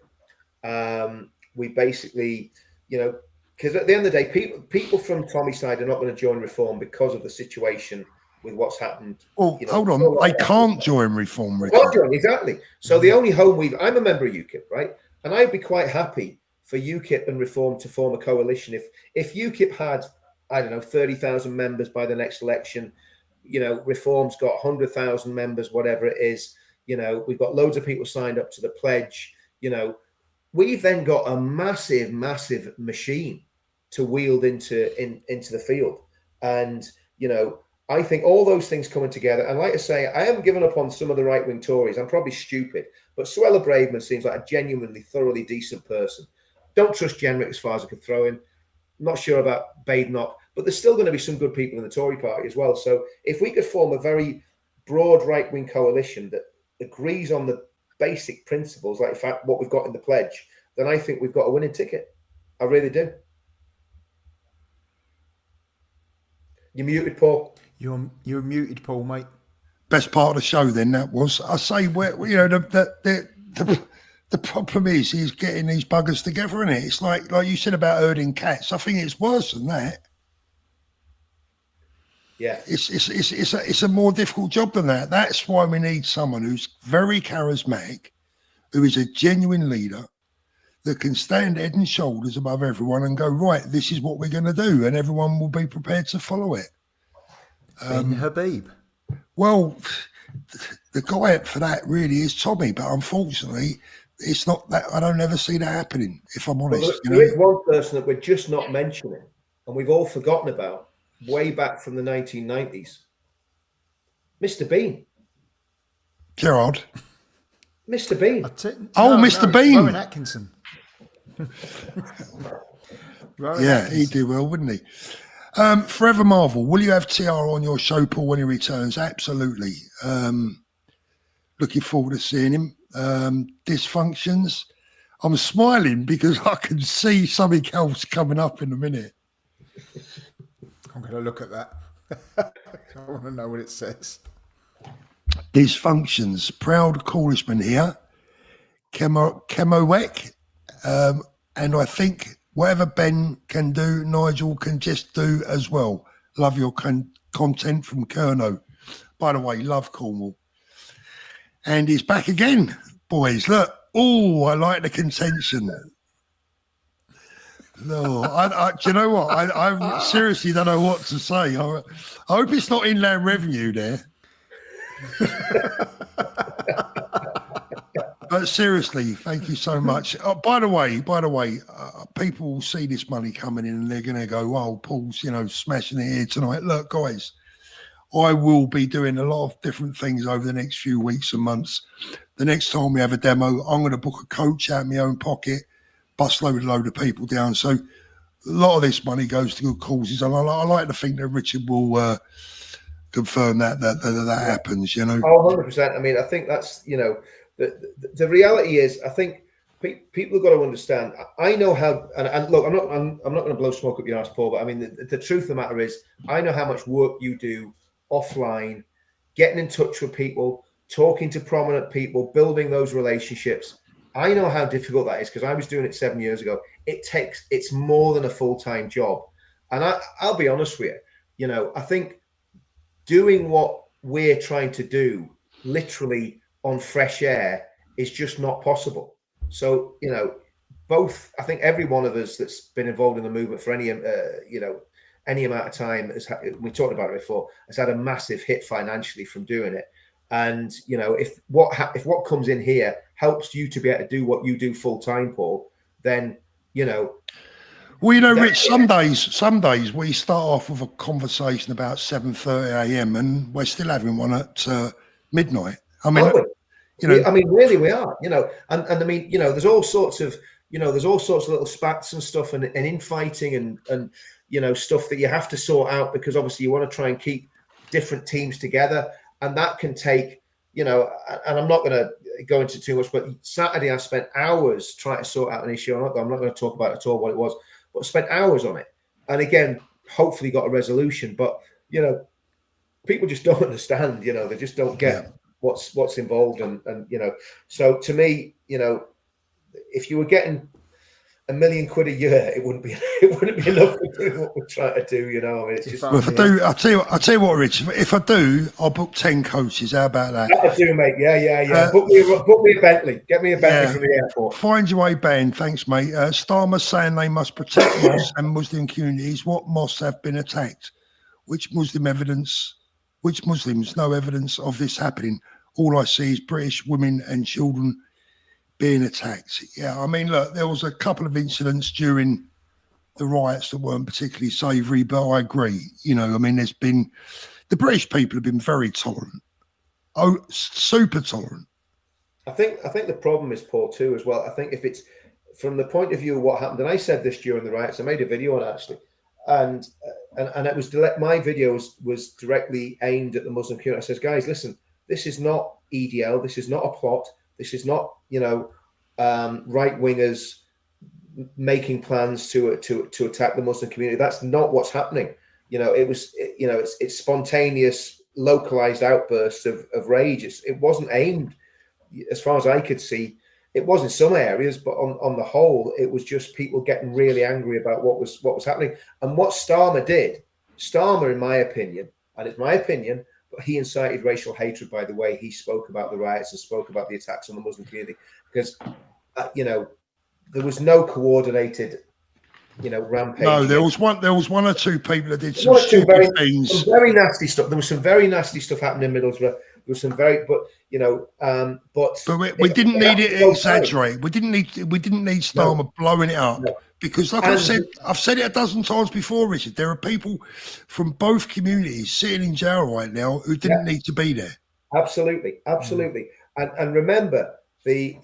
We basically, because at the end of the day, people from Tommy's side are not going to join Reform because of the situation with what's happened. Well, hold on. They can't join Reform, Richard. Can't join, exactly. So the only home I'm a member of UKIP, right? And I'd be quite happy for UKIP and Reform to form a coalition. If UKIP had, I don't know, 30,000 members by the next election, Reform's got 100,000 members, whatever it is, we've got loads of people signed up to the pledge, we've then got a massive, massive machine to wield into the field. And, I think all those things coming together, and like I say, I haven't given up on some of the right-wing Tories. I'm probably stupid, but Suella Braverman seems like a genuinely, thoroughly decent person. Don't trust Jenrick as far as I could throw him. Not sure about Badenoch, but there's still going to be some good people in the Tory party as well. So if we could form a very broad right-wing coalition that agrees on the basic principles, like in fact what we've got in the pledge, then I think we've got a winning ticket. I really do. You're muted, Paul. You're muted, Paul, mate. Best part of the show then, that was. I say, the problem is he's getting these buggers together, isn't it? It's like you said about herding cats. I think it's worse than that. Yeah. It's a more difficult job than that. That's why we need someone who's very charismatic, who is a genuine leader, that can stand head and shoulders above everyone and go, right, this is what we're going to do, and everyone will be prepared to follow it. Ben Habib. Well, the guy for that really is Tommy, but unfortunately, it's not that. I don't ever see that happening, if I'm honest. Well, there is one person that we're just not mentioning, and we've all forgotten about, way back from the 1990s. Mr. Bean. Gerard. Mr. Bean. Mr. Bean. Rowan Atkinson. Atkinson. He'd do well, wouldn't he? Forever Marvel, will you have TR on your show, Paul, when he returns? Absolutely. Looking forward to seeing him. Dysfunctions. I'm smiling because I can see something else coming up in a minute. I'm going to look at that. I want to know what it says. Dysfunctions. Proud Cornishman here. Chemowek. And I think whatever Ben can do, Nigel can just do as well. Love your content from Kerno. By the way, love Cornwall. And he's back again, boys. Look. Oh, I like the contention. No, do you know what? I seriously don't know what to say. I hope it's not inland revenue there. But seriously, thank you so much. By the way, people will see this money coming in and they're going to go, "Oh, Paul's, smashing it here tonight." Look, guys, I will be doing a lot of different things over the next few weeks and months. The next time we have a demo, I'm going to book a coach out of my own pocket, bust load of people down. So a lot of this money goes to good causes, and I like to think that Richard will confirm that happens. Oh, 100%. I mean, I think that's the reality is. I think people have got to understand. I know how, and look, I'm not going to blow smoke up your ass, Paul. But I mean, the truth of the matter is, I know how much work you do offline, getting in touch with people, talking to prominent people, building those relationships. I know how difficult that is because I was doing it 7 years ago. It's more than a full-time job. And I'll be honest with you, I think doing what we're trying to do literally on fresh air is just not possible. So, both, I think every one of us that's been involved in the movement for any amount of time, we talked about it before, has had a massive hit financially from doing it. And, if what comes in here helps you to be able to do what you do full time, Paul, then, Well, Rich, some days we start off with a conversation about 7:30 a.m. and we're still having one at midnight. I mean, really we are, and I mean, there's all sorts of little spats and stuff and infighting and stuff that you have to sort out because obviously you want to try and keep different teams together. And that can take, you know, and I'm not going to go into too much, but Saturday I spent hours trying to sort out an issue. I'm not going to talk about at all what it was, but I spent hours on it. And again, hopefully got a resolution. But, you know, people just don't understand, you know, they just don't get what's involved. And, you know, so to me, you know, if you were getting £1 million a year, it wouldn't be enough to do what we're trying to do, you know. I mean, it's just. Well, if I do, I'll tell you what, Rich. If I do, I'll book 10 coaches. How about that? I do, mate. Yeah. Book me a Bentley. Get me a Bentley from the airport. Find your way, Ben. Thanks, mate. Starmer's saying they must protect mosques and Muslim communities. What mosques have been attacked? Which Muslims? No evidence of this happening. All I see is British women and children being attacked. Yeah, I mean, look, there was a couple of incidents during the riots that weren't particularly savoury, but I agree. You know, I mean, the British people have been very tolerant. Oh, super tolerant. I think the problem is, Paul, too, as well. I think if it's from the point of view of what happened, and I said this during the riots, I made a video on it actually, and it was my video was directly aimed at the Muslim community. I says, guys, listen, this is not EDL, this is not a plot, this is not, you know, right wingers making plans to attack the Muslim community. That's not what's happening. You know, it's spontaneous, localized outbursts of rage. It wasn't aimed, as far as I could see. It was in some areas, but on the whole, it was just people getting really angry about what was happening. And what Starmer did, in my opinion, and it's my opinion, but he incited racial hatred by the way he spoke about the riots and spoke about the attacks on the Muslim community, because you know, there was no coordinated, you know, rampage. No, there was one or two people that did some stupid things. Some very nasty stuff. There was some very nasty stuff happening in Middlesbrough. There was some very, but you know, but we didn't need it to exaggerate. We didn't need Starmer blowing it up, because, like I've said it a dozen times before, Richard. There are people from both communities sitting in jail right now who didn't need to be there. Absolutely. And remember, there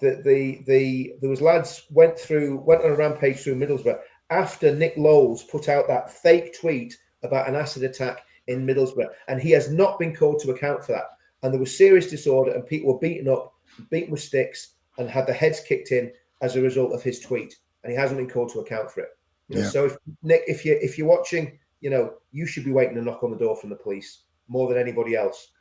was lads went on a rampage through Middlesbrough after Nick Lowles put out that fake tweet about an acid attack in Middlesbrough, and he has not been called to account for that. And there was serious disorder, and people were beaten with sticks, and had their heads kicked in as a result of his tweet, and he hasn't been called to account for it. You know, so if Nick, if you're watching, you know, you should be waiting to knock on the door from the police more than anybody else.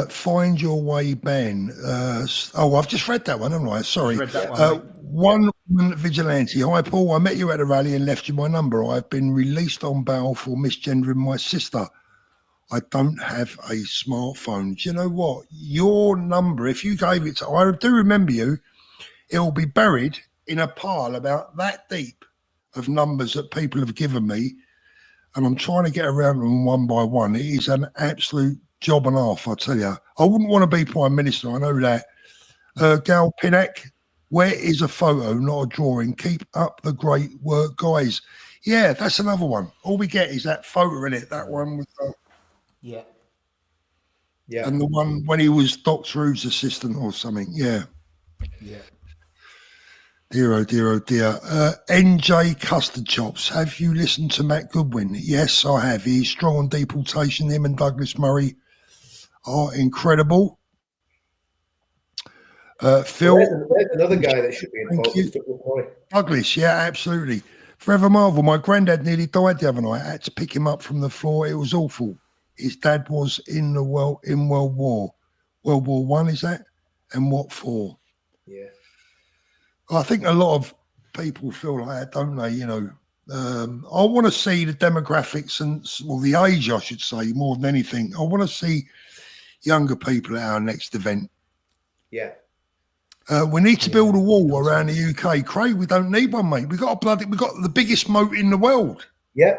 Find your way, Ben. I've just read that one, haven't I? Sorry. One vigilante. Hi, Paul. I met you at a rally and left you my number. I've been released on bail for misgendering my sister. I don't have a smartphone. Do you know what? Your number, if you gave it to, I do remember you, it will be buried in a pile about that deep of numbers that people have given me. And I'm trying to get around them one by one. It is an absolute job and a half, I tell you. I wouldn't want to be Prime Minister, I know that. Gal Pinnock, where is a photo, not a drawing? Keep up the great work, guys. Yeah, that's another one. All we get is that photo in it, that one with the... Yeah. And the one when he was Doctor Who's assistant or something. Yeah. Dear, oh dear, oh dear. NJ Custard Chops. Have you listened to Matt Goodwin? Yes, I have. He's strong on deportation. Him and Douglas Murray are incredible. Phil. There's another guy that should be involved. Douglas, yeah, absolutely. Forever Marvel. My granddad nearly died the other night. I had to pick him up from the floor. It was awful. His dad was in World War One, is that? And what for? Yeah. I think a lot of people feel like that, don't they? You know, I want to see the demographics or the age, I should say, more than anything. I want to see younger people at our next event. Yeah. We need to build a wall around the UK. Craig, we don't need one, mate. We've got the biggest moat in the world. Yeah.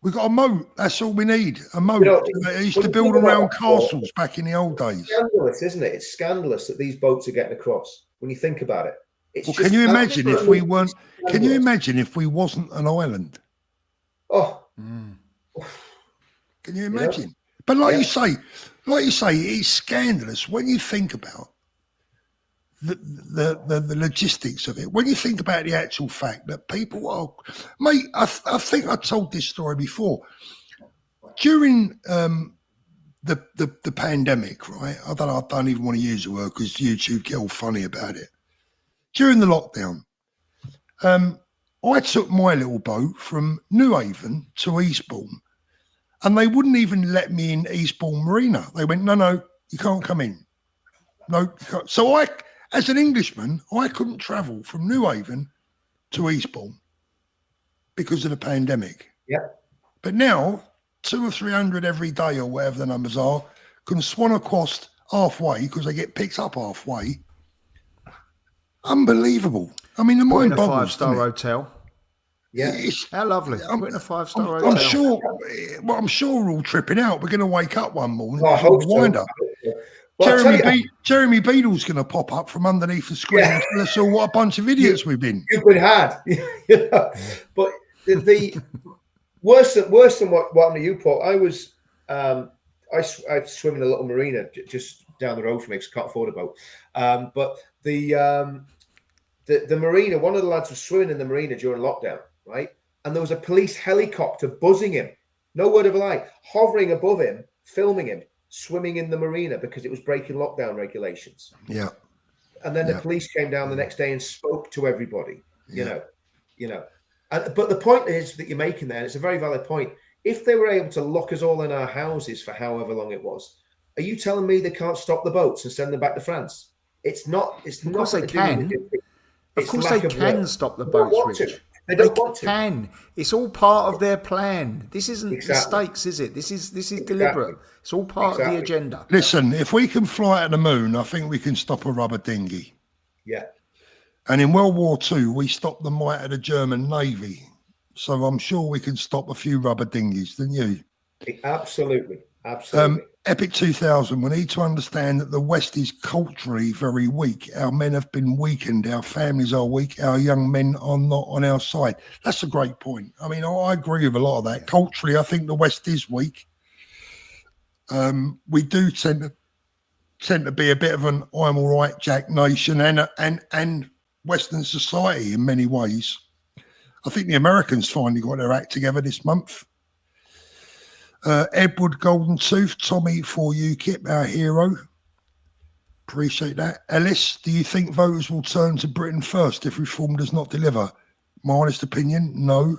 We've got a moat. That's all we need. A moat. You know, they used to build around castles back in the old days. It's scandalous, isn't it? It's scandalous that these boats are getting across. When you think about it, can you imagine if we weren't? Can you imagine if we wasn't an island? Oh, can you imagine? Yeah. But like you say, it's scandalous when you think about the logistics of it. When you think about the actual fact that people are, mate, I think I told this story before. During the pandemic, right? I don't even want to use the word because YouTube get all funny about it. During the lockdown, I took my little boat from Newhaven to Eastbourne, and they wouldn't even let me in Eastbourne Marina. They went, no, you can't come in. No, you can't. So I, as an Englishman, I couldn't travel from Newhaven to Eastbourne because of the pandemic. Yeah. But now, 200 or 300 every day or whatever the numbers are, can swan across halfway because they get picked up halfway. Unbelievable. I mean, the Put in mind a boggles. 5-star hotel. Yeah. How lovely. Put in a 5-star hotel. I'm sure we're all tripping out. We're going to wake up one morning. I hope so. Wind up. Well, Jeremy Beadle's going to pop up from underneath the screen and tell us all what a bunch of idiots we've been. You've been had. But the worse than what happened to you, Paul. I swim in a little marina just down the road from me because I can't afford a boat. But the marina, one of the lads was swimming in the marina during lockdown, right? And there was a police helicopter buzzing him. No word of a lie, hovering above him, filming him swimming in the marina because it was breaking lockdown regulations. Yeah. And then the police came down the next day and spoke to everybody. You know. But the point is that you're making there, and it's a very valid point. If they were able to lock us all in our houses for however long it was, are you telling me they can't stop the boats and send them back to France? It's not. Of course they can. Of course they can stop the boats, Rich. They don't want to. Can. It's all part of their plan. This isn't mistakes, is it? This is deliberate. It's all part of the agenda. Listen, if we can fly to the moon, I think we can stop a rubber dinghy. Yeah. And in World War II, we stopped the might of the German Navy. So I'm sure we can stop a few rubber dinghies, didn't you? Absolutely. Epic 2000, we need to understand that the West is culturally very weak. Our men have been weakened. Our families are weak. Our young men are not on our side. That's a great point. I mean, I agree with a lot of that. Culturally, I think the West is weak. We do tend to be a bit of an I'm all right, Jack nation and Western society in many ways. I think the Americans finally got their act together this month. Edward Golden Tooth, Tommy for UKIP, our hero. Appreciate that. Ellis, do you think voters will turn to Britain first if reform does not deliver? My honest opinion, no.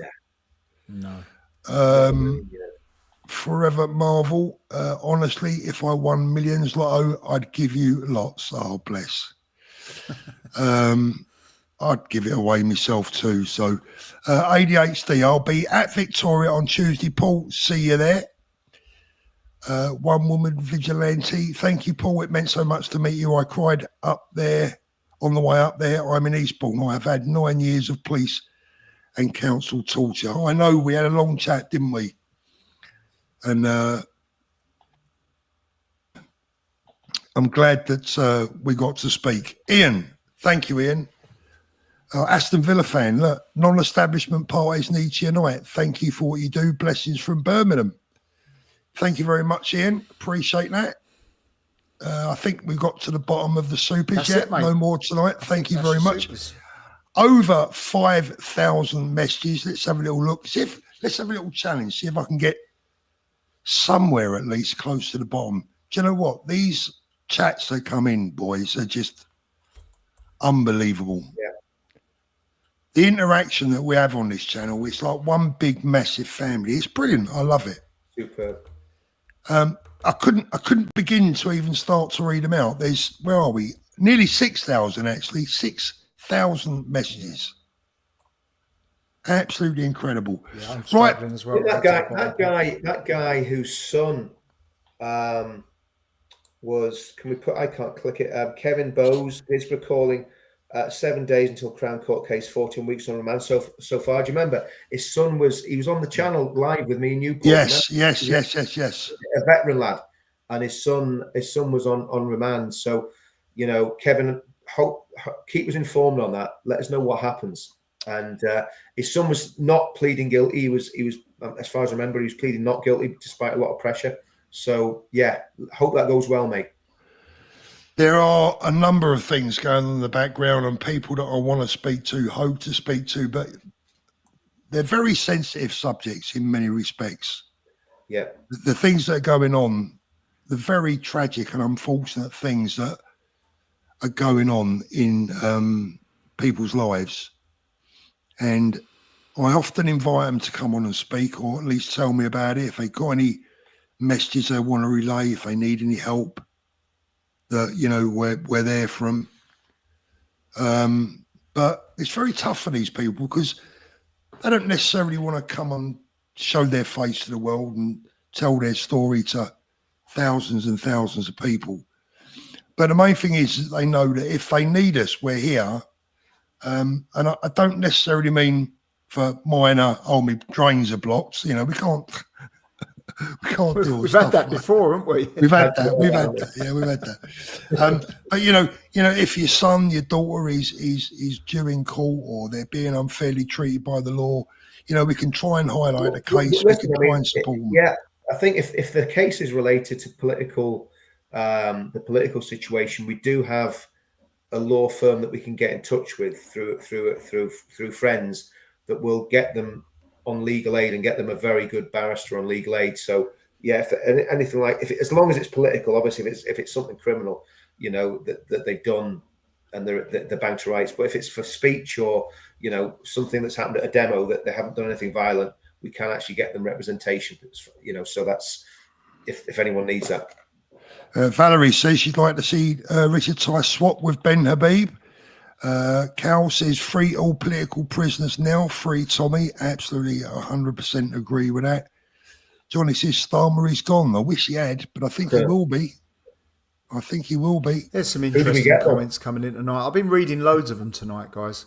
No. Forever Marvel, honestly, if I won millions lotto, I'd give you lots. Oh, bless. I'd give it away myself too. So ADHD, I'll be at Victoria on Tuesday. Paul, see you there. One woman vigilante. Thank you, Paul. It meant so much to meet you. I cried up there on the way up there. I'm in Eastbourne. I have had 9 years of police and council torture. I know we had a long chat, didn't we? And I'm glad that we got to speak. Ian, thank you, Ian. Aston Villa fan, look, non-establishment parties need to unite. Thank you for what you do. Blessings from Birmingham. Thank you very much, Ian. Appreciate that. I think we got to the bottom of the supers yet. No more tonight. Thank you very much. Supers. Over 5,000 messages. Let's have a little look. Let's have a little challenge. See if I can get somewhere at least close to the bottom. Do you know what? These chats that come in, boys, are just unbelievable. Yeah. The interaction that we have on this channel, it's like one big massive family. It's brilliant. I love it. Superb. I couldn't begin to even start to read them out. There's, where are we? Nearly 6,000 actually. 6,000 messages. Absolutely incredible. Yeah, I'm struggling as well. That guy whose son was, I can't click it. Kevin Bowes is recalling 7 days until Crown Court case, 14 weeks on remand so far. Do you remember his son was on the channel live with me and you, Paul? Yes. A veteran lad, and his son was on remand. So, you know, Kevin, keep us informed on that. Let us know what happens. And his son was not pleading guilty. He was, as far as I remember, he was pleading not guilty despite a lot of pressure. So yeah, hope that goes well, mate. There are a number of things going on in the background and people that I want to speak to, hope to speak to, but they're very sensitive subjects in many respects. Yeah. The things that are going on, the very tragic and unfortunate things that are going on in people's lives. And I often invite them to come on and speak, or at least tell me about it. If they got any messages they want to relay, if they need any help, that, you know, we're there for them. But it's very tough for these people because they don't necessarily want to come and show their face to the world and tell their story to thousands and thousands of people. But the main thing is that they know that if they need us, we're here. And I don't necessarily mean for minor, my drains are blocked. You know, we can't do all We've stuff had that like before, haven't we? We've had that. Yeah, we've had that. But you know, if your son, your daughter is due in court, or they're being unfairly treated by the law, you know, we can try and highlight the case. Listen, we can try and support them. Yeah, I think if the case is related to the political situation, we do have a law firm that we can get in touch with through friends that will get them on legal aid and get them a very good barrister on legal aid. So yeah, if anything like as long as it's political, obviously if it's something criminal, you know, that they've done and they're bound to rights. But if it's for speech or, you know, something that's happened at a demo that they haven't done anything violent, we can actually get them representation. You know, so that's if anyone needs that. Valerie says she'd like to see Richard Tyson swap with Ben Habib. Cal says free all political prisoners now. Free Tommy. Absolutely 100% agree with that. Johnny says Starmer is gone. I wish he had, but I think he will be. There's some interesting comments coming in tonight. I've been reading loads of them tonight, guys.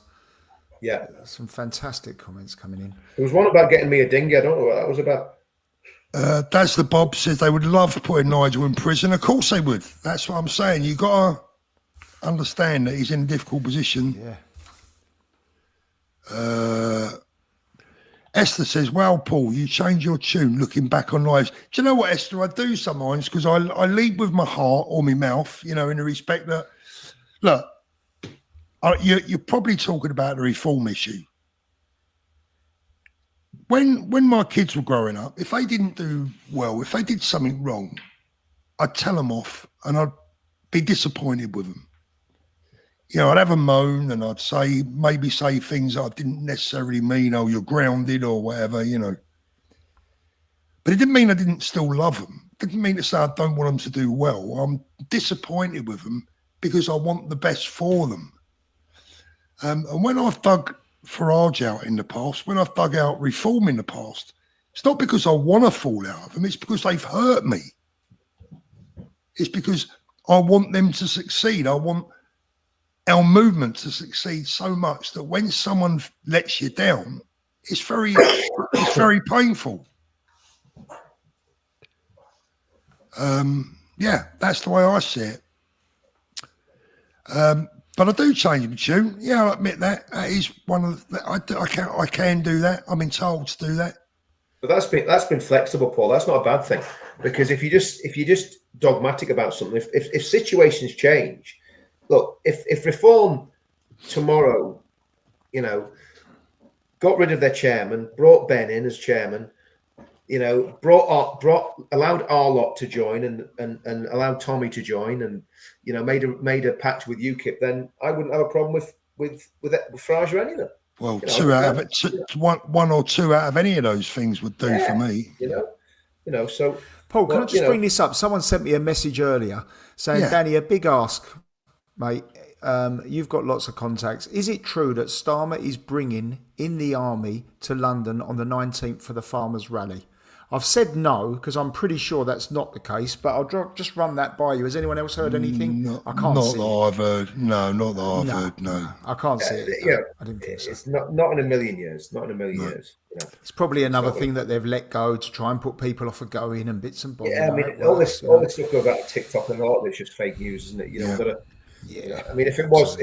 Yeah. Some fantastic comments coming in. There was one about getting me a dinghy. I don't know what that was about. That's the Bob says they would love putting Nigel in prison. Of course they would. That's what I'm saying. You got to understand that he's in a difficult position. Yeah. Esther says, "Well, Paul, you change your tune looking back on lives." Do you know what, Esther? I do sometimes because I lead with my heart or my mouth. You know, in the respect that, look, you're probably talking about the reform issue. When my kids were growing up, if they didn't do well, if they did something wrong, I'd tell them off and I'd be disappointed with them. You know, I'd have a moan and I'd maybe say things that I didn't necessarily mean, oh, you're grounded or whatever, you know. But it didn't mean I didn't still love them. It didn't mean to say I don't want them to do well. I'm disappointed with them because I want the best for them. And when I've dug Farage out in the past, when I've dug out reform in the past, it's not because I want to fall out of them, it's because they've hurt me. It's because I want them to succeed. I want our movement to succeed so much that when someone lets you down, it's very painful. Yeah, that's the way I see it. But I do change my tune. Yeah, I'll admit that. That is one of the, I can do that. I'm been told to do that. But that's been flexible, Paul. That's not a bad thing, because if you're just dogmatic about something, if situations change, look, if reform tomorrow, you know, got rid of their chairman, brought Ben in as chairman, you know, allowed our lot to join and allowed Tommy to join, and you know, made a pact with UKIP, then I wouldn't have a problem with Farage or any of them. Well, one or two out of any of those things would do for me. You know. So Paul, can I just bring this up? Someone sent me a message earlier saying, Danny, a big ask, mate. You've got lots of contacts. Is it true that Starmer is bringing in the army to London on the 19th for the farmers' rally? I've said no because I'm pretty sure that's not the case, but I'll just run that by you. Has anyone else heard anything? I can't see. Not that I've heard. No, not that I've heard. No, I can't see it. Yeah, I didn't think so. It's not in a million years. Not in a million years. You know. It's probably another thing that they've let go to try and put people off of going and bits and bobs. Yeah, I mean, all this stuff about TikTok and a lot of it's just fake news, isn't it? You know, we've got to. Yeah, I mean, if it was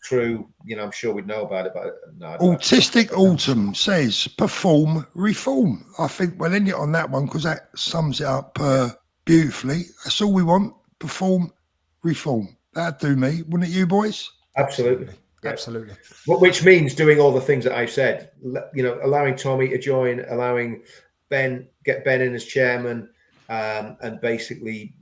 true, you know, I'm sure we'd know about it. But no, Autistic Autumn says perform reform. I think we'll end it on that one because that sums it up beautifully. That's all we want. Perform reform. That'd do me, wouldn't it, you boys? Absolutely. Yeah. Absolutely. Which means doing all the things that I've said. You know, allowing Tommy to join, allowing get Ben in as chairman. and basically,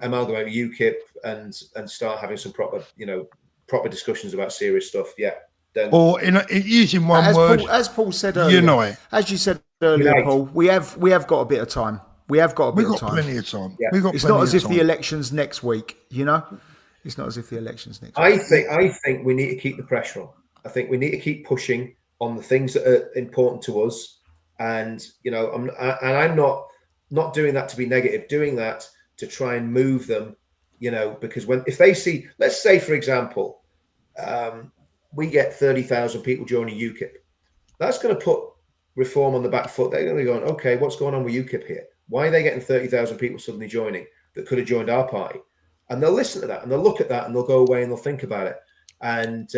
amalgamate UKIP and start having some proper discussions about serious stuff. Yeah. Then, or using one word, as Paul said earlier, unite. As you said earlier, Unite. Paul, we have got a bit of time. We have got a bit of time. Plenty of time. Yeah. We've got It's plenty not as of if time. the election's next week, It's not as if the election's next week. I think we need to keep the pressure on. I think we need to keep pushing on the things that are important to us. And, I'm not doing that to be negative, doing that to try and move them, because if they see, let's say, for example, we get 30,000 people joining UKIP. That's going to put reform on the back foot. They're going to be going, okay, what's going on with UKIP here? Why are they getting 30,000 people suddenly joining that could have joined our party? And they'll listen to that and they'll look at that and they'll go away and they'll think about it. And,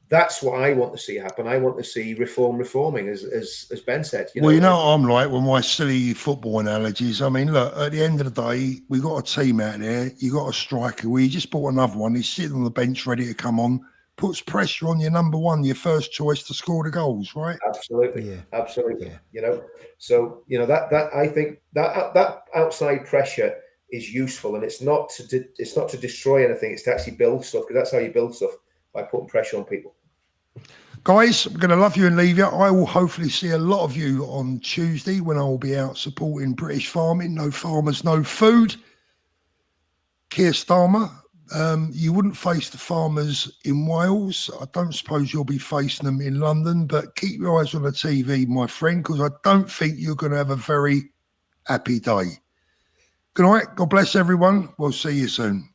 that's what I want to see happen. I want to see reforming, as Ben said. Well, what I'm like with my silly football analogies. I mean, look, at the end of the day, we got a team out there. You got a striker. We just bought another one. He's sitting on the bench ready to come on. Puts pressure on your number one, your first choice to score the goals, right? Absolutely, absolutely. So that I think that outside pressure is useful, and it's not to destroy anything. It's to actually build stuff, because that's how you build stuff, by putting pressure on people. Guys, I'm going to love you and leave you. I will hopefully see a lot of you on Tuesday when I will be out supporting British farming. No farmers, no food. Keir Starmer, you wouldn't face the farmers in Wales. I don't suppose you'll be facing them in London, but keep your eyes on the TV, my friend, because I don't think you're going to have a very happy day. Good night. God bless everyone. We'll see you soon.